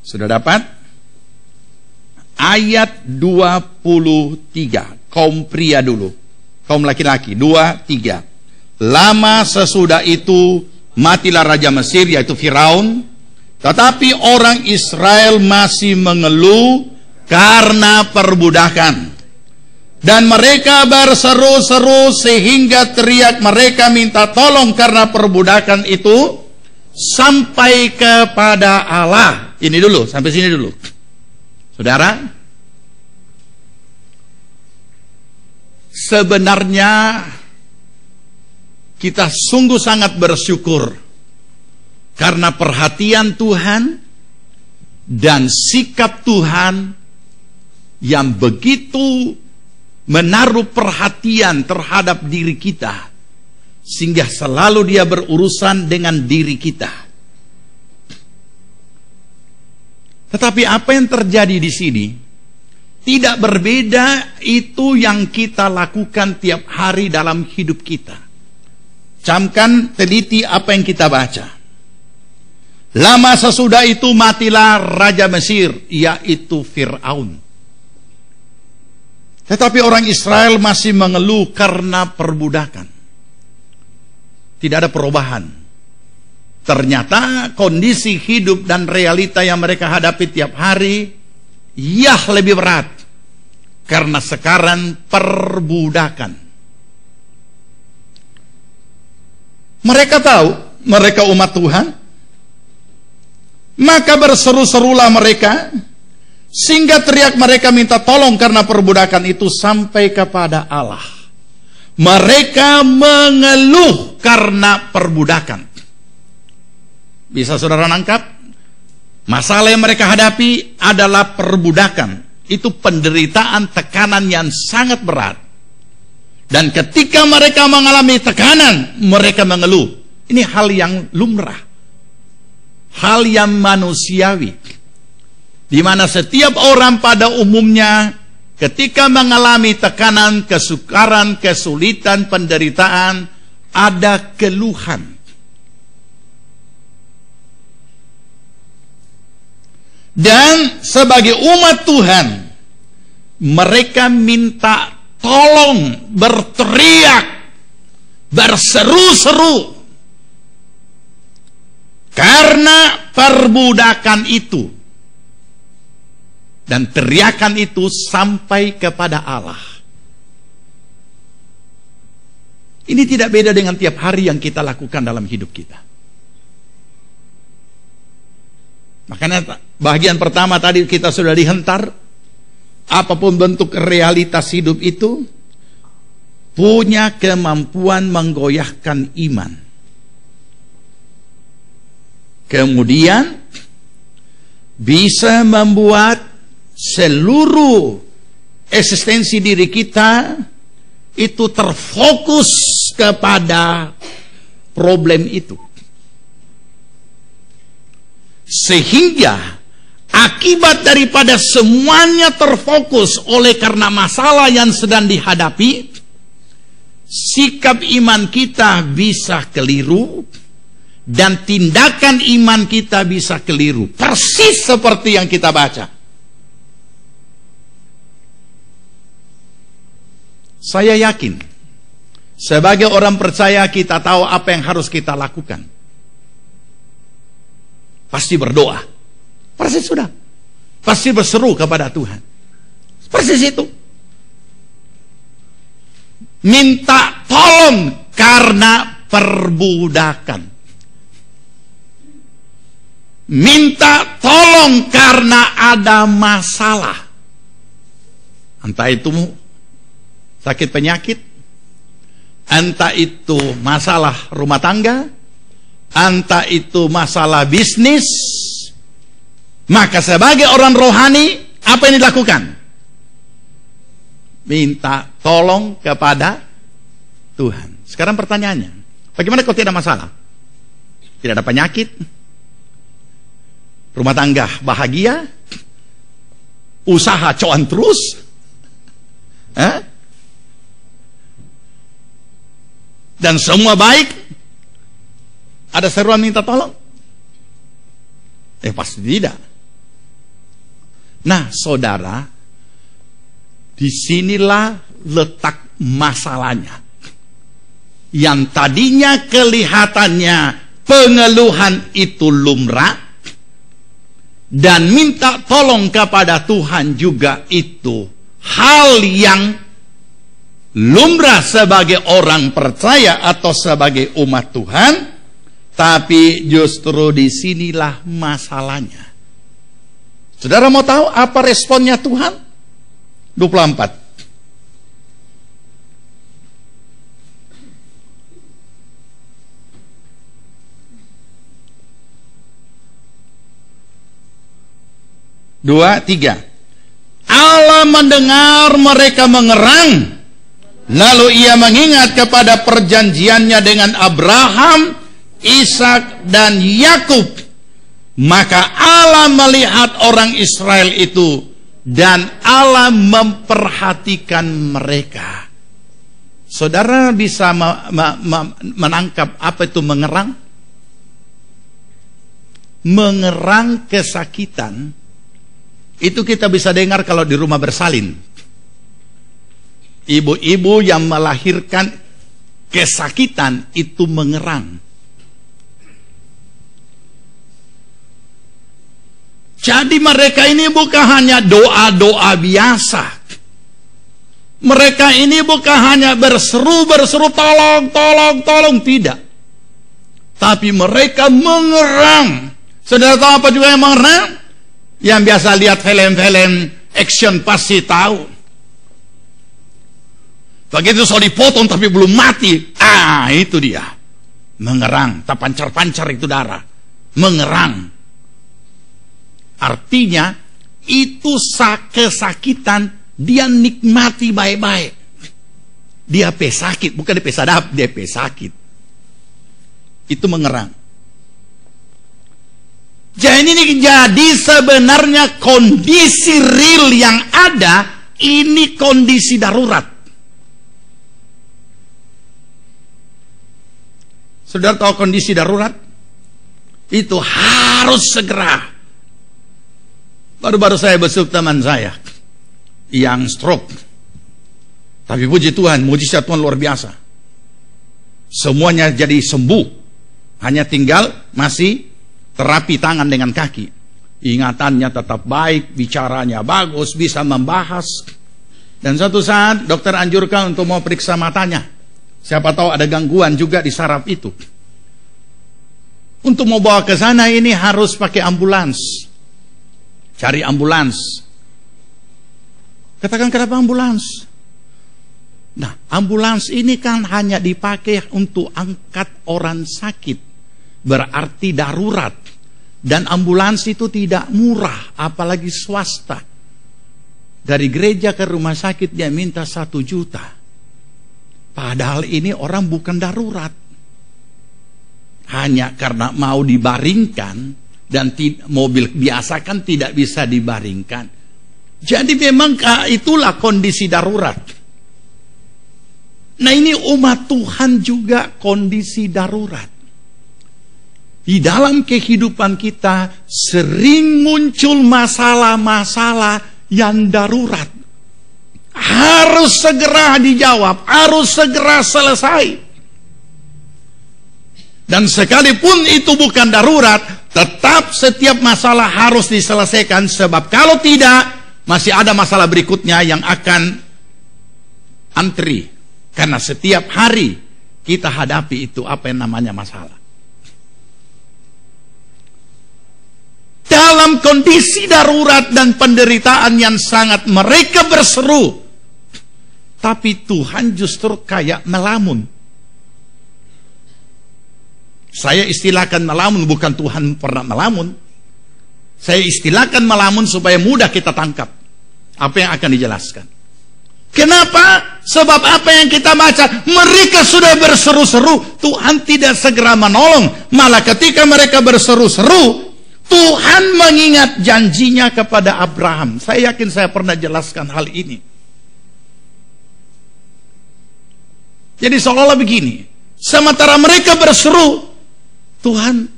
Sudah dapat? Ayat 23. Kaum pria dulu. Kaum laki-laki. 2, 3. Lama sesudah itu matilah Raja Mesir, yaitu Firaun, Tetapi orang Israel masih mengeluh karena perbudakan. Dan mereka berseru-seru sehingga teriak mereka minta tolong karena perbudakan itu sampai kepada Allah. Ini dulu, sampai sini dulu. Saudara, sebenarnya kita sungguh sangat bersyukur karena perhatian Tuhan dan sikap Tuhan yang begitu menaruh perhatian terhadap diri kita, sehingga selalu Dia berurusan dengan diri kita. Tetapi apa yang terjadi di sini tidak berbeda itu yang kita lakukan tiap hari dalam hidup kita. Camkan, teliti apa yang kita baca. Lama sesudah itu matilah Raja Mesir, yaitu Fir'aun. Tetapi orang Israel masih mengeluh karena perbudakan. Tidak ada perubahan. Ternyata kondisi hidup dan realita yang mereka hadapi tiap hari lebih berat. Karena sekarang perbudakan. Mereka tahu mereka umat Tuhan, maka berseru-serulah mereka, sehingga teriak mereka minta tolong karena perbudakan itu sampai kepada Allah. Mereka mengeluh karena perbudakan. Bisa saudara nangkap? Masalah yang mereka hadapi adalah perbudakan. Itu penderitaan, tekanan yang sangat berat. Dan ketika mereka mengalami tekanan, mereka mengeluh. Ini hal yang lumrah, hal yang manusiawi, di mana setiap orang pada umumnya ketika mengalami tekanan, kesukaran, kesulitan, penderitaan, ada keluhan. Dan sebagai umat Tuhan, mereka minta tolong, berteriak, berseru-seru karena perbudakan itu. Dan teriakan itu sampai kepada Allah. Ini tidak beda dengan tiap hari yang kita lakukan dalam hidup kita. Makanya bagian pertama tadi kita sudah dihentar. Apapun bentuk realitas hidup itu punya kemampuan menggoyahkan iman. Kemudian bisa membuat seluruh eksistensi diri kita itu terfokus kepada problem itu. Sehingga akibat daripada semuanya terfokus oleh karena masalah yang sedang dihadapi, sikap iman kita bisa keliru dan tindakan iman kita bisa keliru. Persis seperti yang kita baca. Saya yakin sebagai orang percaya kita tahu apa yang harus kita lakukan. Pasti berdoa. Persis sudah. Pasti berseru kepada Tuhan. Persis itu. Minta tolong karena perbudakan. Minta tolong karena ada masalah. Entah itu sakit penyakit, entah itu masalah rumah tangga, entah itu masalah bisnis. Maka sebagai orang rohani, apa yang dilakukan? Minta tolong kepada Tuhan. Sekarang pertanyaannya, bagaimana kalau tidak ada masalah? Tidak ada penyakit, rumah tangga bahagia, usaha cuan terus, dan semua baik, ada seruan minta tolong? Pasti tidak. Nah, saudara, disinilah letak masalahnya. Yang tadinya kelihatannya pengeluhan itu lumrah, dan minta tolong kepada Tuhan juga itu hal yang lumrah sebagai orang percaya atau sebagai umat Tuhan. Tapi justru disinilah masalahnya. Saudara mau tahu apa responnya Tuhan? 24. Dua, tiga. Allah mendengar mereka mengerang, lalu ia mengingat kepada perjanjiannya dengan Abraham, Ishak dan Yakub. Maka Allah melihat orang Israel itu, dan Allah memperhatikan mereka. Saudara bisa menangkap apa itu mengerang? Mengerang kesakitan itu kita bisa dengar kalau di rumah bersalin. Ibu-ibu yang melahirkan kesakitan itu mengerang. Jadi mereka ini bukan hanya doa-doa biasa. Mereka ini bukan hanya berseru-berseru tolong, tolong, tolong, tidak. Tapi mereka mengerang. Saudara tahu apa juga yang mengerang? Yang biasa lihat film-film action pasti tahu. Begitu soal dipotong tapi belum mati, itu dia. Mengerang, tak pancar-pancar itu darah. Mengerang. Artinya itu kesakitan dia nikmati baik-baik. Dia pesakit, bukan dia pesadap, dia pesakit. Itu mengerang. Jadi sebenarnya kondisi real yang ada ini kondisi darurat. Saudara tahu kondisi darurat? Itu harus segera. Baru-baru saya besuk teman saya yang stroke. Tapi puji Tuhan, mujizat Tuhan luar biasa. Semuanya jadi sembuh. Hanya tinggal masih terapi tangan dengan kaki. Ingatannya tetap baik, bicaranya bagus, bisa membahas. Dan suatu saat dokter anjurkan untuk mau periksa matanya. Siapa tahu ada gangguan juga di saraf itu. Untuk mau bawa ke sana ini harus pakai ambulans. Cari ambulans. Katakan kenapa ambulans? Nah, ambulans ini kan hanya dipakai untuk angkat orang sakit. Berarti darurat. Dan ambulans itu tidak murah, apalagi swasta. Dari gereja ke rumah sakit dia minta 1 juta. Padahal ini orang bukan darurat. Hanya karena mau dibaringkan, dan mobil biasa kan tidak bisa dibaringkan. Jadi memang itulah kondisi darurat. Nah ini umat Tuhan juga kondisi darurat. Di dalam kehidupan kita sering muncul masalah-masalah yang darurat. Harus segera dijawab, harus segera selesai. Dan sekalipun itu bukan darurat, tetap setiap masalah harus diselesaikan. Sebab kalau tidak, masih ada masalah berikutnya yang akan antri. Karena setiap hari kita hadapi itu apa yang namanya masalah. Dalam kondisi darurat dan penderitaan yang sangat mereka berseru. Tapi Tuhan justru kayak melamun. Saya istilahkan melamun, bukan Tuhan pernah melamun. Saya istilahkan melamun supaya mudah kita tangkap apa yang akan dijelaskan. Kenapa? Sebab apa yang kita baca, mereka sudah berseru-seru, Tuhan tidak segera menolong. Malah ketika mereka berseru-seru, Tuhan mengingat janjinya kepada Abraham. Saya yakin saya pernah jelaskan hal ini. Jadi seolah-olah begini, sementara mereka berseru, Tuhan,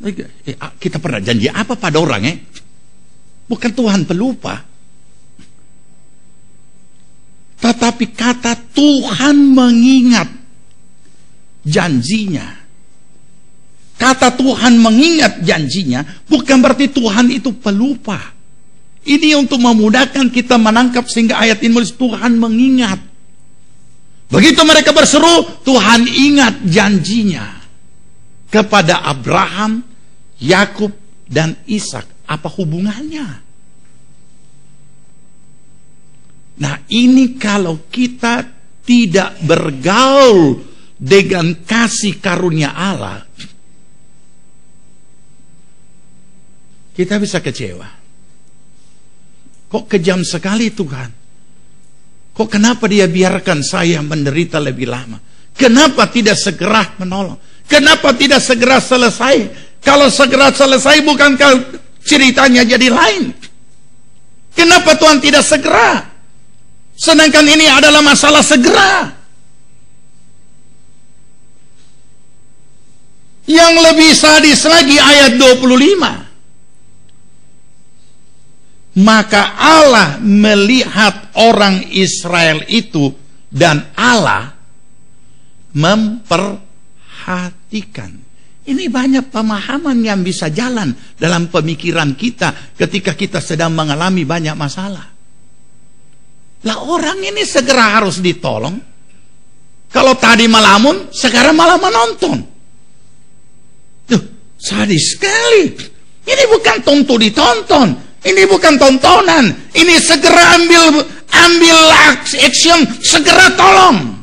kita pernah janji apa pada orang Bukan Tuhan pelupa. Tetapi kata Tuhan mengingat janjinya. kata Tuhan mengingat janjinya, bukan berarti Tuhan itu pelupa. Ini untuk memudahkan kita menangkap sehingga ayat ini menulis Tuhan mengingat. Begitu mereka berseru, Tuhan ingat janjinya kepada Abraham, Yakub, dan Ishak. Apa hubungannya? Nah, ini kalau kita tidak bergaul dengan kasih karunia Allah, kita bisa kecewa. Kok kejam sekali Tuhan? Kok kenapa dia biarkan saya menderita lebih lama? Kenapa tidak segera menolong? Kenapa tidak segera selesai? Kalau segera selesai, bukankah ceritanya jadi lain? Kenapa Tuhan tidak segera? Sedangkan ini adalah masalah segera. Yang lebih sadis lagi ayat 25. Maka Allah melihat orang Israel itu dan Allah memperhatikan. Ini banyak pemahaman yang bisa jalan dalam pemikiran kita ketika kita sedang mengalami banyak masalah. Lah orang ini segera harus ditolong. Kalau tadi melamun, sekarang malah menonton. Tuh, sadis sekali. Ini bukan tonton ditonton. Ini bukan tontonan. Ini segera ambil action, segera tolong.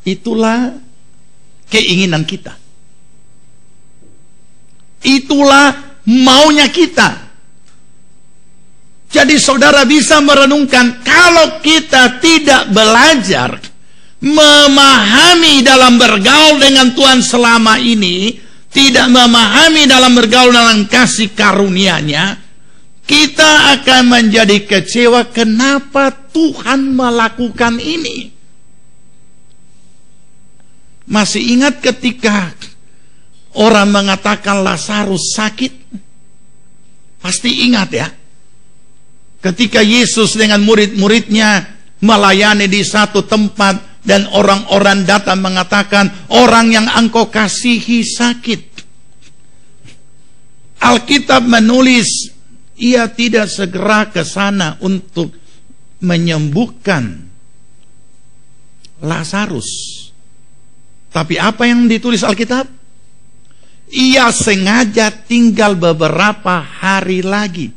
Itulah keinginan kita. Itulah maunya kita. Jadi saudara bisa merenungkan, kalau kita tidak belajar memahami dalam bergaul dengan Tuhan selama ini, tidak memahami dalam bergaul dalam kasih karunia-Nya, kita akan menjadi kecewa kenapa Tuhan melakukan ini. Masih ingat ketika orang mengatakan Lazarus sakit? Pasti ingat ya. Ketika Yesus dengan murid-muridnya melayani di satu tempat dan orang-orang datang mengatakan, orang yang engkau kasihi sakit. Alkitab menulis, ia tidak segera ke sana untuk menyembuhkan Lazarus. Tapi apa yang ditulis Alkitab? Ia sengaja tinggal beberapa hari lagi.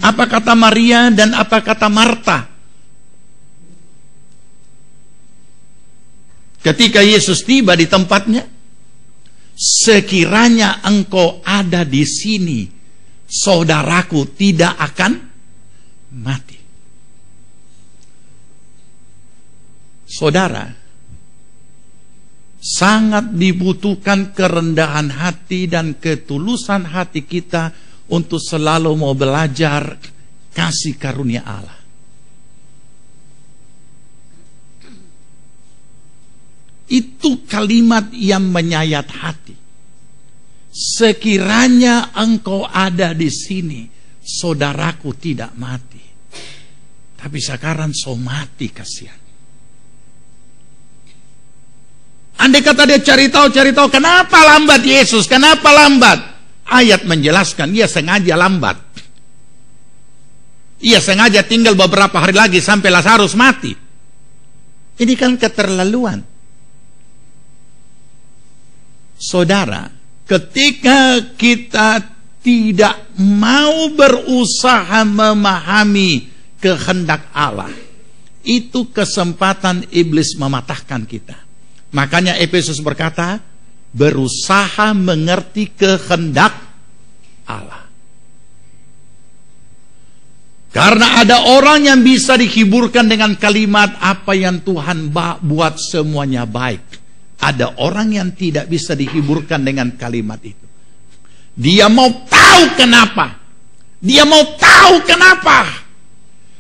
Apa kata Maria dan apa kata Marta? Ketika Yesus tiba di tempatnya, sekiranya engkau ada di sini, saudaraku tidak akan mati. Saudara, sangat dibutuhkan kerendahan hati dan ketulusan hati kita untuk selalu mau belajar kasih karunia Allah. Itu kalimat yang menyayat hati. Sekiranya engkau ada di sini, saudaraku tidak mati. Tapi sekarang so mati, kasihan. Andai kata dia cari tahu, kenapa lambat Yesus? Kenapa lambat? Ayat menjelaskan, ia sengaja lambat. Ia sengaja tinggal beberapa hari lagi sampai Lazarus mati. Ini kan keterlaluan. Saudara, ketika kita tidak mau berusaha memahami kehendak Allah, itu kesempatan iblis mematahkan kita. Makanya Efesus berkata, berusaha mengerti kehendak Allah. Karena ada orang yang bisa dihiburkan dengan kalimat apa yang Tuhan buat semuanya baik. Ada orang yang tidak bisa dihiburkan dengan kalimat itu. Dia mau tahu kenapa. Dia mau tahu kenapa.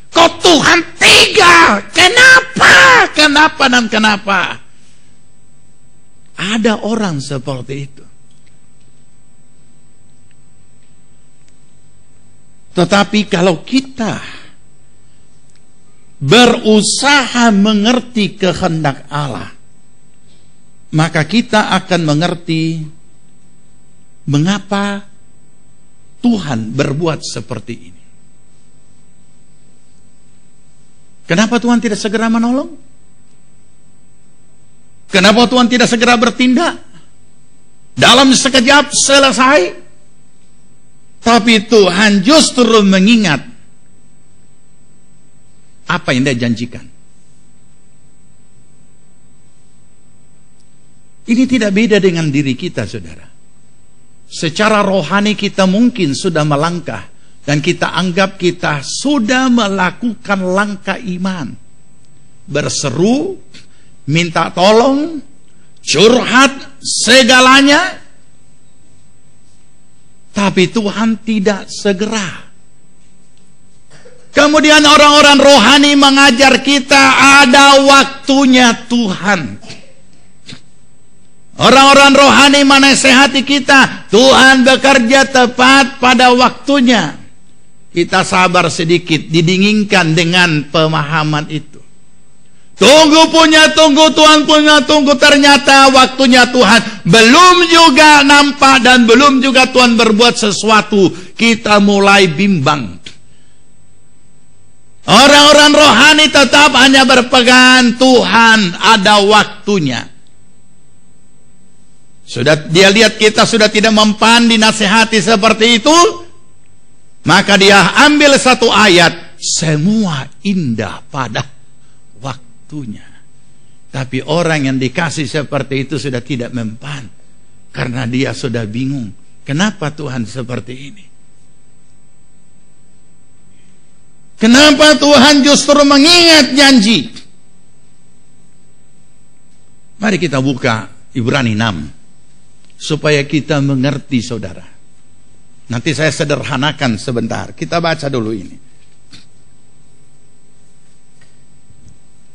Kok Tuhan tega? Kenapa? Kenapa dan kenapa? Ada orang seperti itu. Tetapi kalau kita berusaha mengerti kehendak Allah, maka kita akan mengerti mengapa Tuhan berbuat seperti ini. Kenapa Tuhan tidak segera menolong? Kenapa Tuhan tidak segera bertindak? Dalam sekejap selesai. Tapi Tuhan justru mengingat apa yang Dia janjikan. Ini tidak beda dengan diri kita, saudara. Secara rohani kita mungkin sudah melangkah, dan kita anggap kita sudah melakukan langkah iman. Berseru, minta tolong, curhat segalanya. Tapi Tuhan tidak segera. Kemudian orang-orang rohani mengajar kita ada waktunya Tuhan. Orang-orang rohani menasehati kita, Tuhan bekerja tepat pada waktunya. Kita sabar sedikit, didinginkan dengan pemahaman itu. Tunggu Tuhan punya tunggu, ternyata waktunya Tuhan belum juga nampak dan belum juga Tuhan berbuat sesuatu. Kita mulai bimbang. Orang-orang rohani tetap hanya berpegang Tuhan ada waktunya. Sudah dia lihat kita sudah tidak mempan dinasihati seperti itu, maka dia ambil satu ayat, semua indah pada waktunya. Tapi orang yang dikasih seperti itu sudah tidak mempan, karena dia sudah bingung, kenapa Tuhan seperti ini? Kenapa Tuhan justru mengingat janji? Mari kita buka Ibrani 6 supaya kita mengerti, saudara. Nanti saya sederhanakan sebentar. Kita baca dulu ini.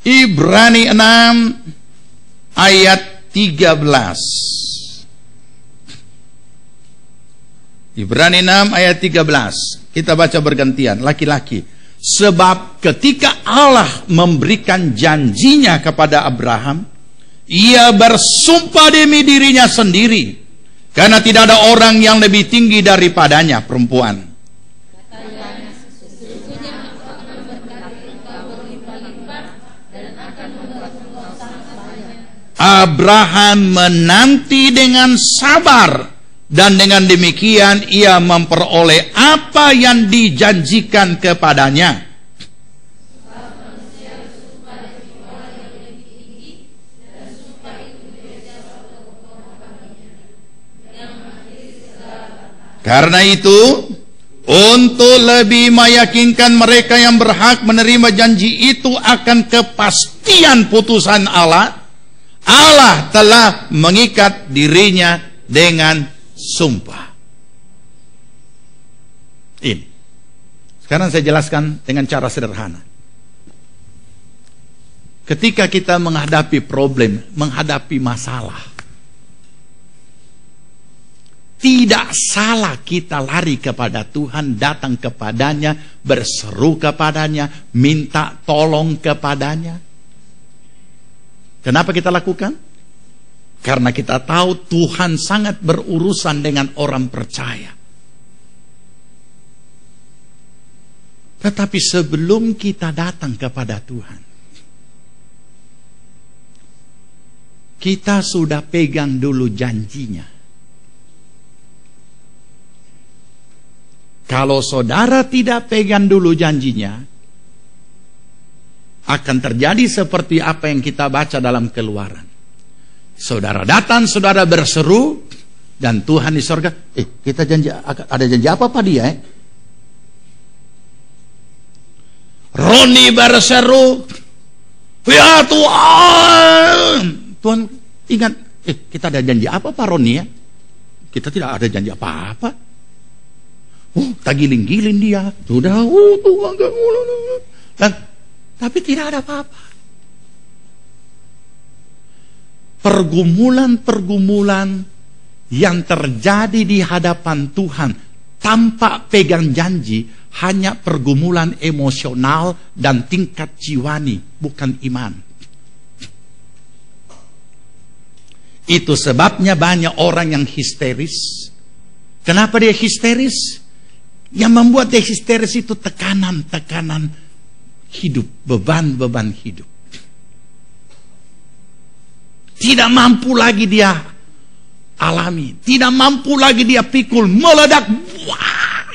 Ibrani 6 ayat 13. Ibrani 6 ayat 13. Kita baca bergantian, laki-laki. Sebab ketika Allah memberikan janjinya kepada Abraham, Ia bersumpah demi dirinya sendiri, karena tidak ada orang yang lebih tinggi daripadanya, perempuan. Abraham menanti dengan sabar, dan dengan demikian ia memperoleh apa yang dijanjikan kepadanya. Karena itu, untuk lebih meyakinkan mereka yang berhak menerima janji itu akan kepastian putusan Allah, Allah telah mengikat dirinya dengan sumpah. Ini. Sekarang saya jelaskan dengan cara sederhana. Ketika kita menghadapi problem, menghadapi masalah, tidak salah kita lari kepada Tuhan, datang kepadanya, berseru kepadanya, minta tolong kepadanya. Kenapa kita lakukan? Karena kita tahu Tuhan sangat berurusan dengan orang percaya. Tetapi sebelum kita datang kepada Tuhan, kita sudah pegang dulu janjinya. Kalau saudara tidak pegang dulu janjinya, akan terjadi seperti apa yang kita baca dalam Keluaran. Saudara datang, saudara berseru, dan Tuhan di sorga, kita janji, ada janji apa dia? Roni berseru, ya Tuhan. Tuhan ingat, kita ada janji apa Pak Roni ya? Kita tidak ada janji apa-apa. Tagiling-giling dia, sudah, Tuhan, tapi tidak ada apa-apa. Pergumulan-pergumulan yang terjadi di hadapan Tuhan tanpa pegang janji hanya pergumulan emosional dan tingkat jiwani, bukan iman. Itu sebabnya banyak orang yang histeris. Kenapa dia histeris? Yang membuat dia histeris itu tekanan-tekanan hidup, beban-beban hidup. Tidak mampu lagi dia alami, tidak mampu lagi dia pikul, meledak. Wah.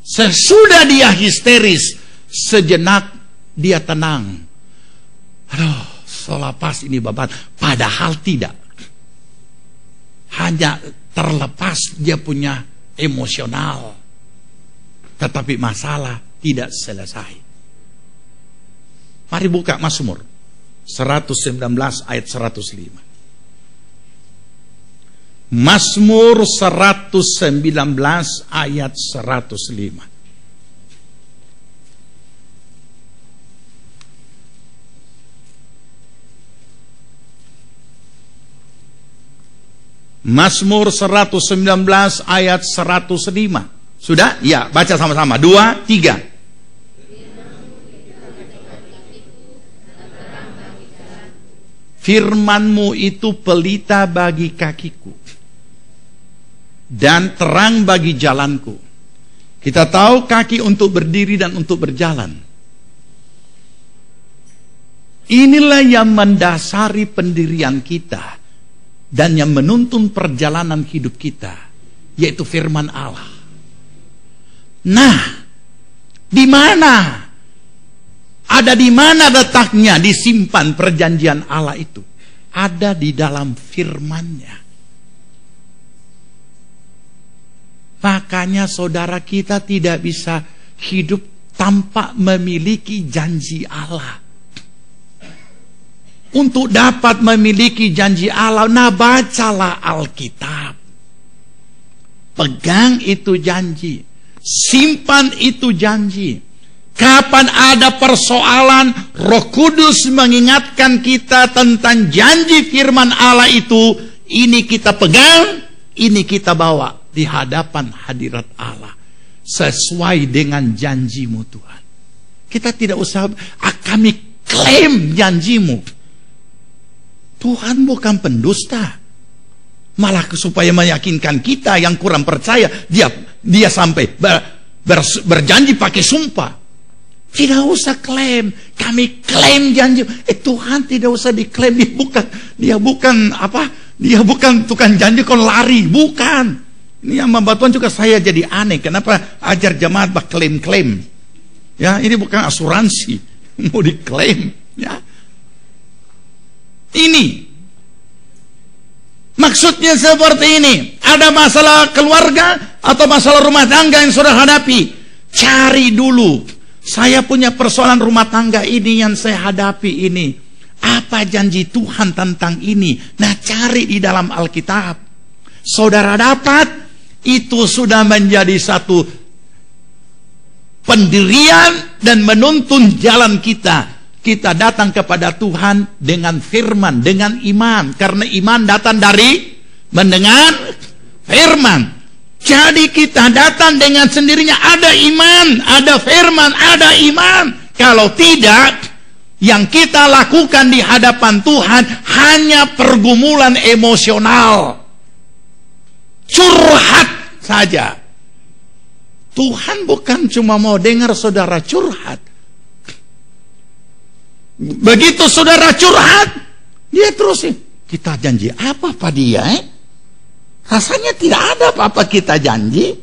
Sesudah dia histeris, sejenak dia tenang. Aduh, selepas ini beban. Padahal tidak. Hanya terlepas dia punya emosional. Tetapi masalah tidak selesai. Mari buka Mazmur 119 ayat 105. Mazmur 119 ayat 105. Mazmur 119 ayat 105. Sudah? Ya, baca sama-sama. 2, 3. Firman-Mu itu pelita bagi kakiku dan terang bagi jalanku. Kita tahu kaki untuk berdiri dan untuk berjalan. Inilah yang mendasari pendirian kita dan yang menuntun perjalanan hidup kita, yaitu firman Allah. Nah, di mana? Ada di mana letaknya disimpan perjanjian Allah itu? Ada di dalam firman-Nya. Makanya saudara, kita tidak bisa hidup tanpa memiliki janji Allah. Untuk dapat memiliki janji Allah, nah bacalah Alkitab. Pegang itu janji. Simpan itu janji. Kapan ada persoalan, Roh Kudus mengingatkan kita tentang janji firman Allah itu. Ini kita pegang, ini kita bawa di hadapan hadirat Allah. Sesuai dengan janji-Mu Tuhan. Kita tidak usah, kami klaim janji-Mu. Tuhan bukan pendusta. Malah supaya meyakinkan kita yang kurang percaya, dia sampai berjanji pakai sumpah. Tidak usah klaim, kami klaim janji. Tuhan tidak usah diklaim, dia bukan tukang janji kon lari, bukan. Ini yang membuat Tuhan juga saya jadi aneh. Kenapa ajar jemaat klaim-klaim? Ya, ini bukan asuransi, mau diklaim. Ya, ini maksudnya seperti ini. Ada masalah keluarga atau masalah rumah tangga yang sudah hadapi, cari dulu. Saya punya persoalan rumah tangga ini yang saya hadapi ini. Apa janji Tuhan tentang ini? Nah, cari di dalam Alkitab. Saudara dapat, itu sudah menjadi satu pendirian dan menuntun jalan kita. Kita datang kepada Tuhan dengan firman, dengan iman. Karena iman datang dari mendengar firman. Jadi kita datang dengan sendirinya, ada iman, ada firman, ada iman. Kalau tidak, yang kita lakukan di hadapan Tuhan hanya pergumulan emosional. Curhat saja. Tuhan bukan cuma mau dengar saudara curhat. Begitu saudara curhat, dia terusin. Kita janji apa Pak dia? Rasanya tidak ada apa-apa kita janji.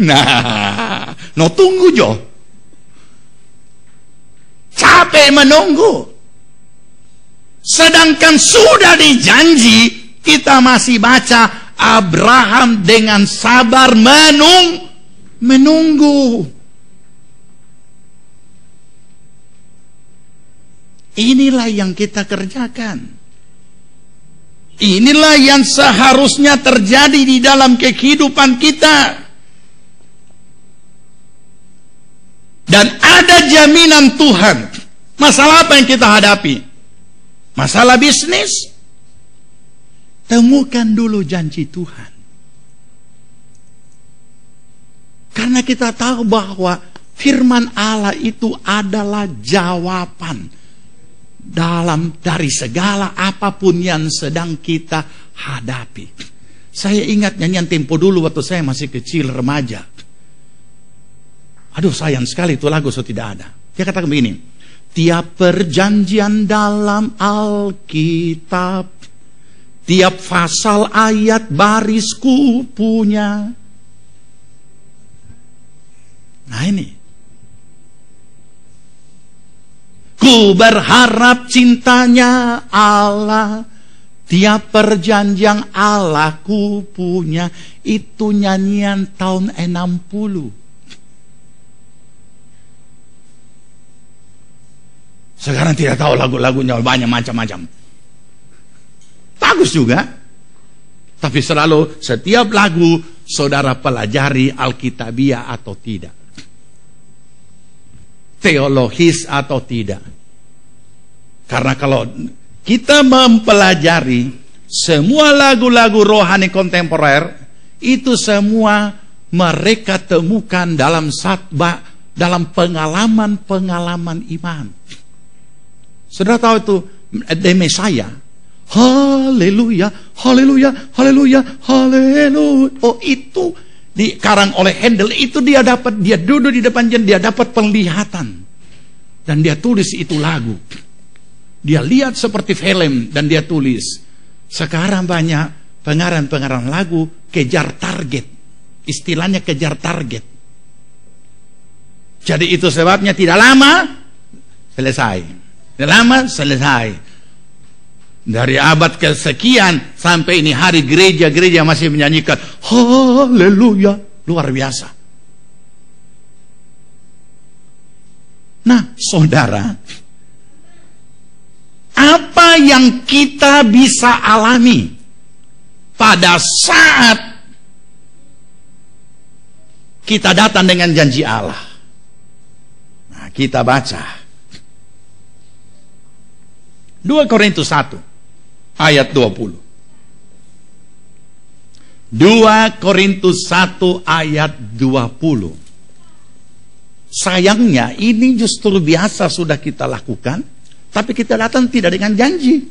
Nah, tunggu Jo. Capek menunggu. Sedangkan sudah dijanji, kita masih baca Abraham dengan sabar menunggu. Inilah yang kita kerjakan. Inilah yang seharusnya terjadi di dalam kehidupan kita. Dan ada jaminan Tuhan. Masalah apa yang kita hadapi? Masalah bisnis? Temukan dulu janji Tuhan. Karena kita tahu bahwa firman Allah itu adalah jawaban dari segala apapun yang sedang kita hadapi. Saya ingat nyanyian Tempo dulu waktu saya masih kecil, remaja. Aduh, sayang sekali itu lagu so tidak ada. Dia katakan begini, tiap perjanjian dalam Alkitab, tiap pasal ayat barisku punya. Nah ini, ku berharap cintanya Allah, tiap perjanjian Allah ku punya. Itu nyanyian tahun 60. Sekarang tidak tahu lagu-lagunya banyak macam-macam. Bagus juga. Tapi selalu setiap lagu saudara pelajari Alkitabiah atau tidak. Teologis atau tidak. Karena kalau kita mempelajari semua lagu-lagu rohani kontemporer, itu semua mereka temukan dalam pengalaman-pengalaman iman. Saudara tahu itu The Messiah. Haleluya, haleluya, haleluya, haleluya. Oh, itu dikarang oleh Handel. Itu dia duduk di depan dia dapat penglihatan. Dan dia tulis itu lagu. Dia lihat seperti film dan dia tulis. Sekarang banyak pengarang-pengarang lagu kejar target. Istilahnya kejar target. Jadi itu sebabnya tidak lama selesai. Lama selesai. Dari abad kesekian sampai ini hari gereja-gereja masih menyanyikan haleluya. Luar biasa. Nah, saudara, apa yang kita bisa alami pada saat kita datang dengan janji Allah? Nah, kita baca 2 Korintus 1 ayat 20. 2 Korintus 1 ayat 20. Sayangnya ini justru biasa sudah kita lakukan, tapi kita datang tidak dengan janji.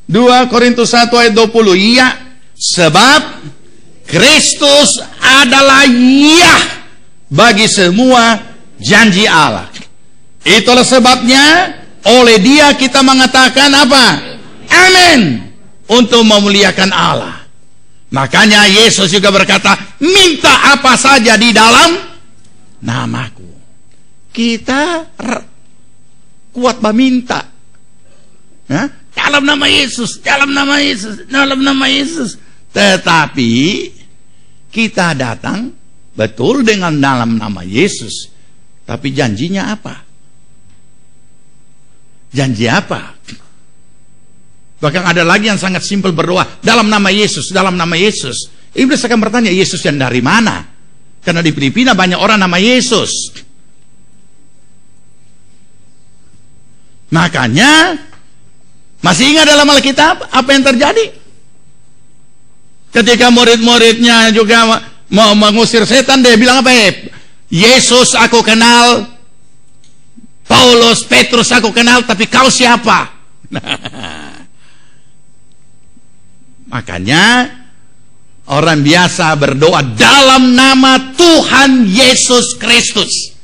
2 Korintus 1 ayat 20. Ya, sebab Kristus adalah ya bagi semua janji Allah. Itulah sebabnya oleh dia kita mengatakan apa? Amin. Untuk memuliakan Allah. Makanya Yesus juga berkata, minta apa saja di dalam namaku. Kita kuat meminta. Dalam nama Yesus, dalam nama Yesus, dalam nama Yesus. Tetapi kita datang betul dengan dalam nama Yesus. Tapi janjinya apa? Janji apa? Bahkan ada lagi yang sangat simpel berdoa dalam nama Yesus, dalam nama Yesus. Iblis akan bertanya, Yesus yang dari mana? Karena di Filipina banyak orang nama Yesus. Makanya masih ingat dalam Alkitab apa yang terjadi? Ketika murid-muridnya juga mau mengusir setan, dia bilang apa? Yesus aku kenal, Paulus, Petrus aku kenal, tapi kau siapa? Makanya orang biasa berdoa dalam nama Tuhan Yesus Kristus.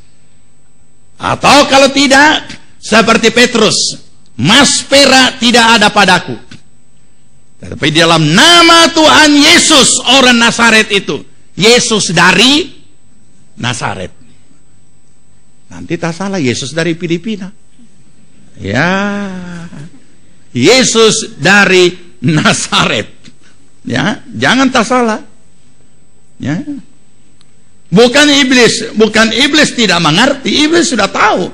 Atau kalau tidak, seperti Petrus, emas perak tidak ada padaku, tapi dalam nama Tuhan Yesus orang Nazaret itu. Yesus dari Nazaret. Nanti tak salah, Yesus dari Filipina. Ya, Yesus dari Nazaret. Ya, jangan tak salah. Ya, bukan iblis tidak mengerti. Iblis sudah tahu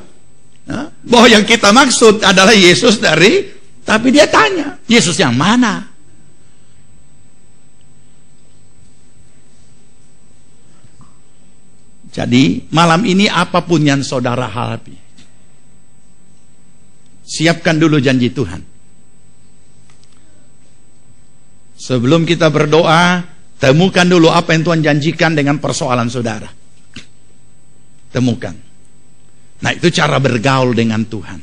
bahwa yang kita maksud adalah Yesus dari, tapi dia tanya, Yesus yang mana? Jadi malam ini apapun yang saudara hadapi, siapkan dulu janji Tuhan. Sebelum kita berdoa, Temukan dulu apa yang Tuhan janjikan dengan persoalan saudara. Temukan. Nah, itu cara bergaul dengan Tuhan.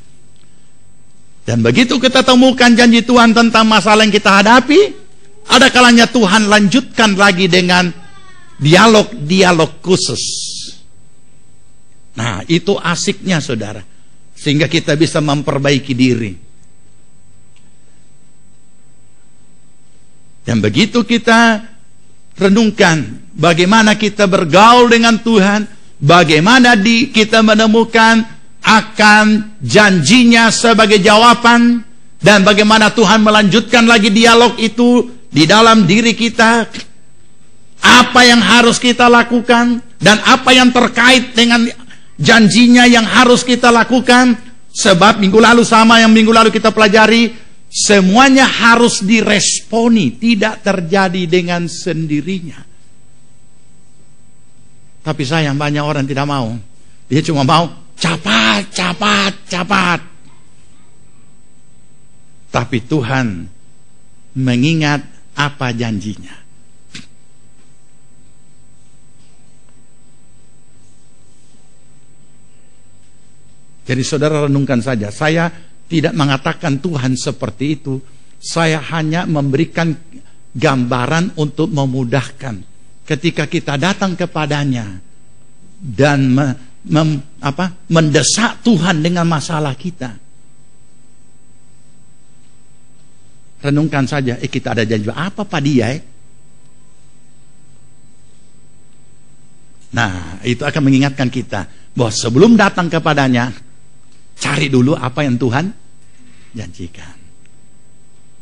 Dan begitu kita temukan janji Tuhan tentang masalah yang kita hadapi, ada kalanya Tuhan lanjutkan lagi dengan dialog-dialog khusus. Nah, itu asiknya saudara. Sehingga kita bisa memperbaiki diri. Dan begitu kita renungkan bagaimana kita bergaul dengan Tuhan, bagaimana kita menemukan akan janjinya sebagai jawaban, dan bagaimana Tuhan melanjutkan lagi dialog itu di dalam diri kita. Apa yang harus kita lakukan dan apa yang terkait dengan janjinya yang harus kita lakukan. Sebab minggu lalu sama yang minggu lalu kita pelajari, semuanya harus diresponi, tidak terjadi dengan sendirinya. Tapi sayang banyak orang tidak mau. Dia cuma mau cepat. Tapi Tuhan mengingat apa janjinya. Jadi saudara renungkan saja. Saya tidak mengatakan Tuhan seperti itu. Saya hanya memberikan gambaran untuk memudahkan. Ketika kita datang kepadanya dan mendesak Tuhan dengan masalah kita. Renungkan saja, kita ada janji apa Pak dia? Nah, itu akan mengingatkan kita bahwa sebelum datang kepadanya, cari dulu apa yang Tuhan janjikan.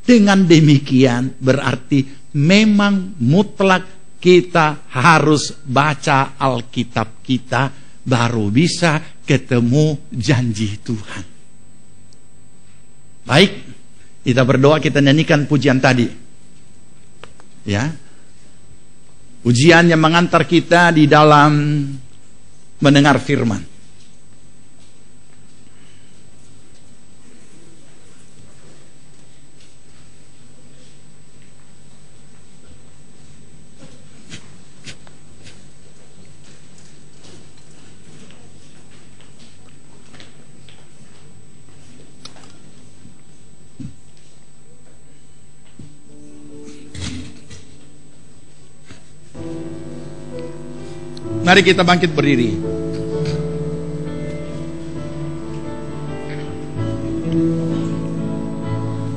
Dengan demikian berarti memang mutlak kita harus baca Alkitab kita, baru bisa ketemu janji Tuhan. Baik, kita berdoa, kita nyanyikan pujian tadi. Ya. Pujian yang mengantar kita di dalam mendengar firman. Mari kita bangkit berdiri.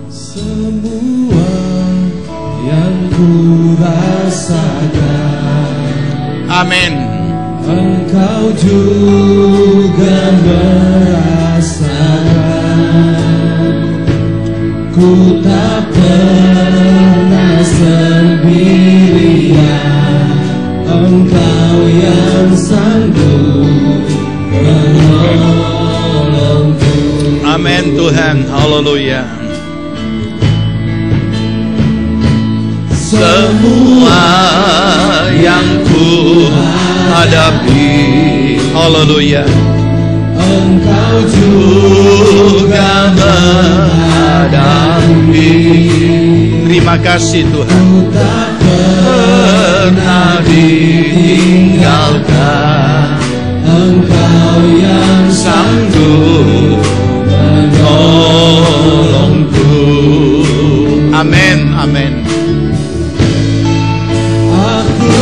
Semua yang ku rasakan, Amin. Engkau juga merasakan. Ku tak pernah sendirian, Engkau yang sanggup menolongku. Amin Tuhan, haleluya. Semua yang ku hadapi, haleluya, Engkau juga menghadapi. Terima kasih Tuhan. Ku tak Pernah ditinggalkan, Engkau yang sanggup menolongku. Amin, amin. Aku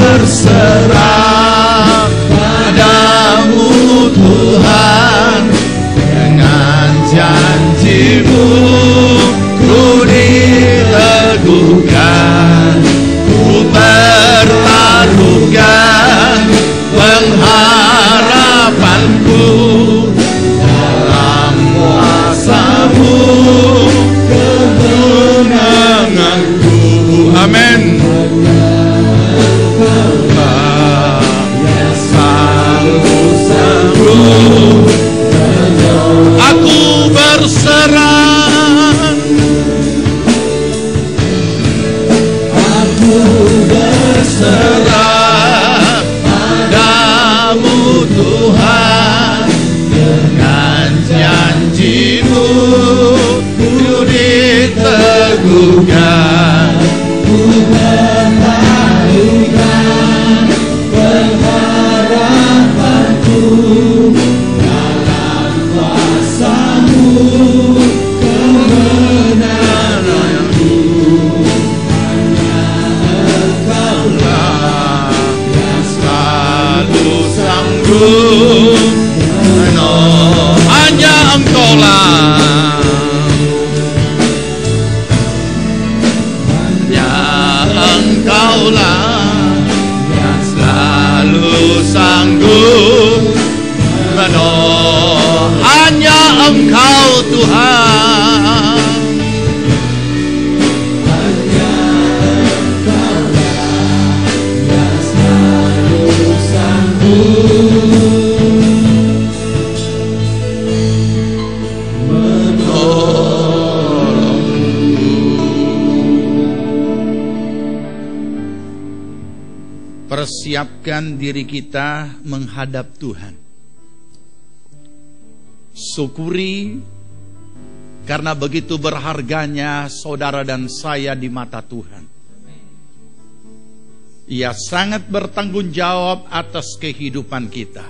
berserah padamu Tuhan, dengan janji-Mu ku diteguhkan, ku pertaruhkan pengharapanku dalam kuasa-Mu, kemenanganku. Amin. Aku berserah persiapkan diri kita menghadap Tuhan. Syukuri karena begitu berharganya saudara dan saya di mata Tuhan. Ia sangat bertanggung jawab atas kehidupan kita.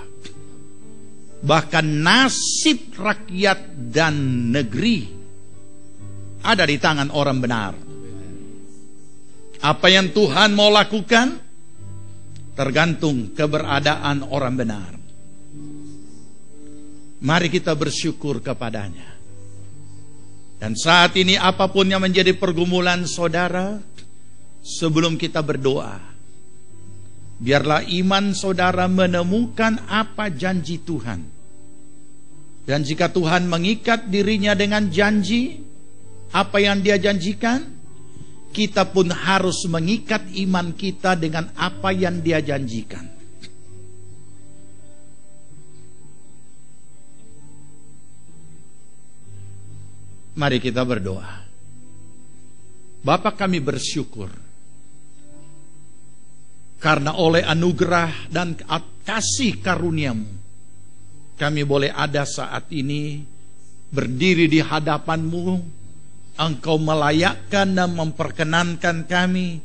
Bahkan nasib rakyat dan negeri ada di tangan orang benar. Apa yang Tuhan mau lakukan tergantung keberadaan orang benar. Mari kita bersyukur kepadanya. Dan saat ini apapun yang menjadi pergumulan saudara, sebelum kita berdoa, biarlah iman saudara menemukan apa janji Tuhan. Dan jika Tuhan mengikat dirinya dengan janji, apa yang Dia janjikan, kita pun harus mengikat iman kita dengan apa yang Dia janjikan. Mari kita berdoa. Bapa, kami bersyukur karena oleh anugerah dan kasih karunia-Mu kami boleh ada saat ini berdiri di hadapan-Mu. Engkau melayakkan dan memperkenankan kami,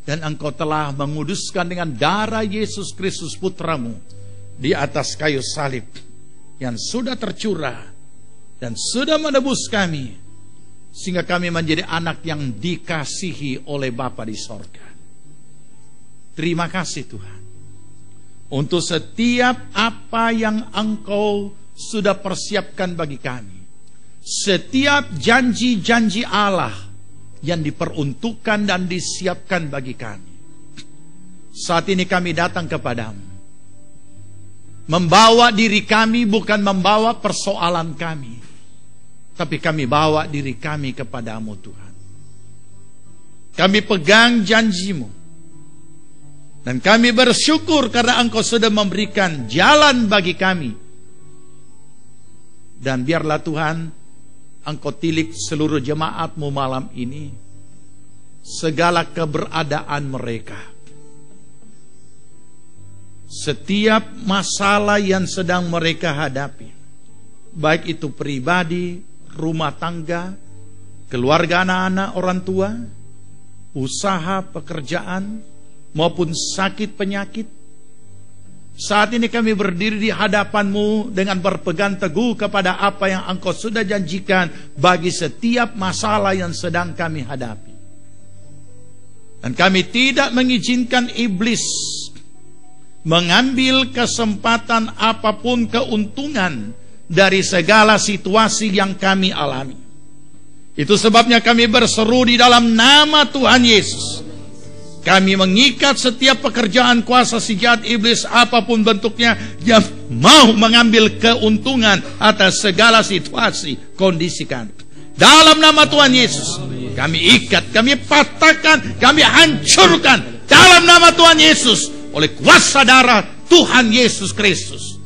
dan Engkau telah menguduskan dengan darah Yesus Kristus Putra-Mu di atas kayu salib yang sudah tercurah dan sudah menebus kami, sehingga kami menjadi anak yang dikasihi oleh Bapa di sorga. Terima kasih Tuhan untuk setiap apa yang Engkau sudah persiapkan bagi kami. Setiap janji-janji Allah yang diperuntukkan dan disiapkan bagi kami. Saat ini kami datang kepadamu, membawa diri kami, bukan membawa persoalan kami, tapi kami bawa diri kami kepadamu Tuhan. Kami pegang janji-Mu, dan kami bersyukur karena Engkau sudah memberikan jalan bagi kami. Dan biarlah Tuhan, Engkau tilik seluruh jemaat-Mu malam ini, segala keberadaan mereka, setiap masalah yang sedang mereka hadapi, baik itu pribadi, rumah tangga, keluarga, anak-anak, orang tua, usaha, pekerjaan, maupun sakit penyakit. Saat ini kami berdiri di hadapan-Mu dengan berpegang teguh kepada apa yang Engkau sudah janjikan bagi setiap masalah yang sedang kami hadapi. Dan kami tidak mengizinkan iblis mengambil kesempatan apapun keuntungan dari segala situasi yang kami alami. Itu sebabnya kami berseru di dalam nama Tuhan Yesus. Kami mengikat setiap pekerjaan kuasa si jahat iblis apapun bentuknya yang mau mengambil keuntungan atas segala situasi, kondisi kami. Dalam nama Tuhan Yesus, kami ikat, kami patahkan, kami hancurkan dalam nama Tuhan Yesus oleh kuasa darah Tuhan Yesus Kristus.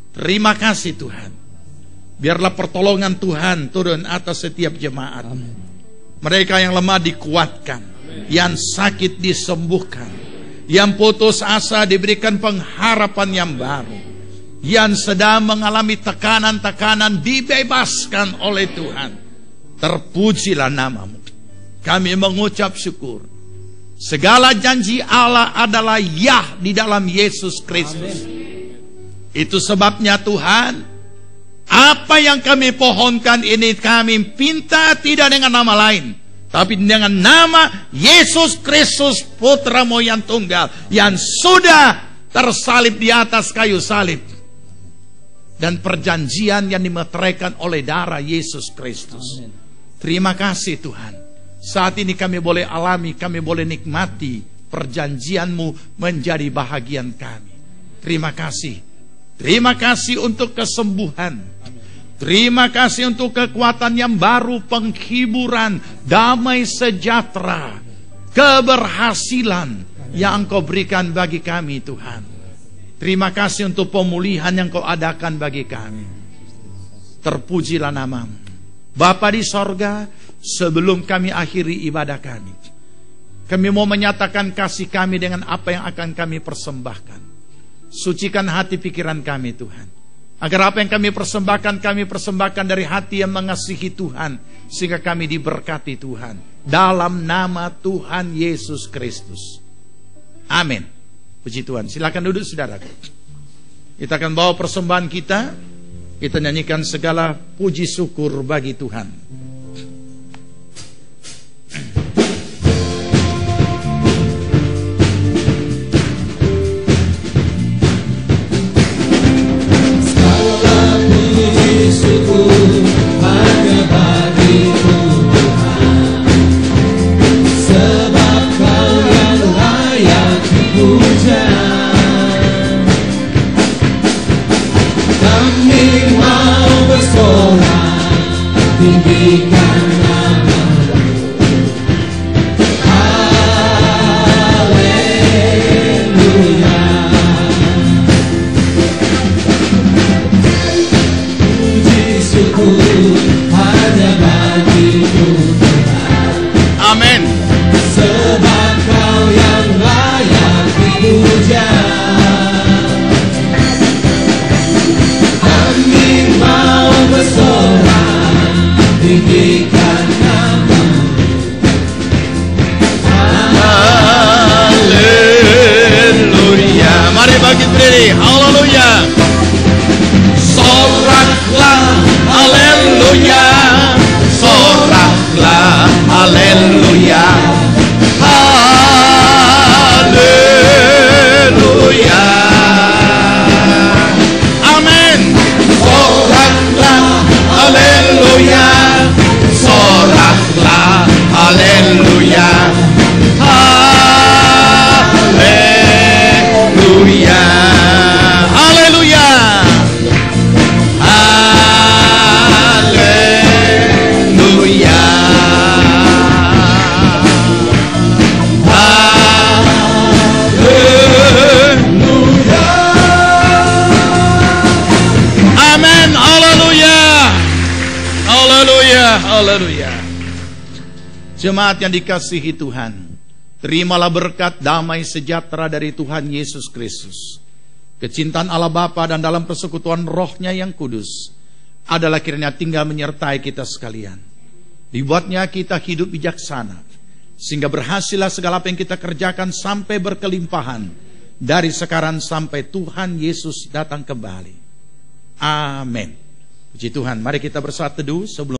Terima kasih Tuhan. Biarlah pertolongan Tuhan turun atas setiap jemaat. Mereka yang lemah dikuatkan, yang sakit disembuhkan, yang putus asa diberikan pengharapan yang baru, yang sedang mengalami tekanan-tekanan dibebaskan oleh Tuhan. Terpujilah nama-Mu. Kami mengucap syukur. Segala janji Allah adalah ya di dalam Yesus Kristus. Itu sebabnya Tuhan, apa yang kami pohonkan ini kami pinta tidak dengan nama lain, tapi dengan nama Yesus Kristus Putra-Mu yang tunggal, yang sudah tersalib di atas kayu salib, dan perjanjian yang dimeteraikan oleh darah Yesus Kristus. Terima kasih Tuhan. Saat ini kami boleh alami, kami boleh nikmati perjanjian-Mu menjadi bahagian kami. Terima kasih. Terima kasih untuk kesembuhan. Terima kasih untuk kekuatan yang baru, penghiburan, damai sejahtera, keberhasilan yang Engkau berikan bagi kami Tuhan. Terima kasih untuk pemulihan yang Kau adakan bagi kami. Terpujilah nama-Mu. Bapa di sorga, sebelum kami akhiri ibadah kami, Kami mau menyatakan kasih kami dengan apa yang akan kami persembahkan. Sucikan hati pikiran kami Tuhan, agar apa yang kami persembahkan dari hati yang mengasihi Tuhan, sehingga kami diberkati Tuhan. Dalam nama Tuhan Yesus Kristus. Amin. Puji Tuhan. Silakan duduk saudaraku. Kita akan bawa persembahan kita. Kita nyanyikan segala puji syukur bagi Tuhan. Segala puji syukur hanya bagi-Mu Tuhan, sebab Kau yang layak dipuja. Kami mau bersorak, tinggikan nama-Mu. Haleluya. Puji syukur hanya bagi-Mu Tuhan, Amin. sebab Kau yang layak dipuja. Kami mau bersorak, tinggikan nama-Mu. Haleluya. Mari bangkit berdiri. Haleluya. Soraklah. Haleluya. Soraklah. Haleluya. Haleluya. Amin. Soraklah. Haleluya. Soraklah. Haleluya. Haleluya. Haleluya. Haleluya. Haleluya. Amin. Haleluya. Haleluya. Haleluya. Jemaat yang dikasihi Tuhan, terimalah berkat damai sejahtera dari Tuhan Yesus Kristus. Kecintaan Allah Bapa dan dalam persekutuan Roh-Nya yang kudus adalah kiranya tinggal menyertai kita sekalian. Dibuatnya kita hidup bijaksana, sehingga berhasillah segala apa yang kita kerjakan sampai berkelimpahan, dari sekarang sampai Tuhan Yesus datang kembali. Amin. Puji Tuhan. Mari kita bersatu teduh sebelum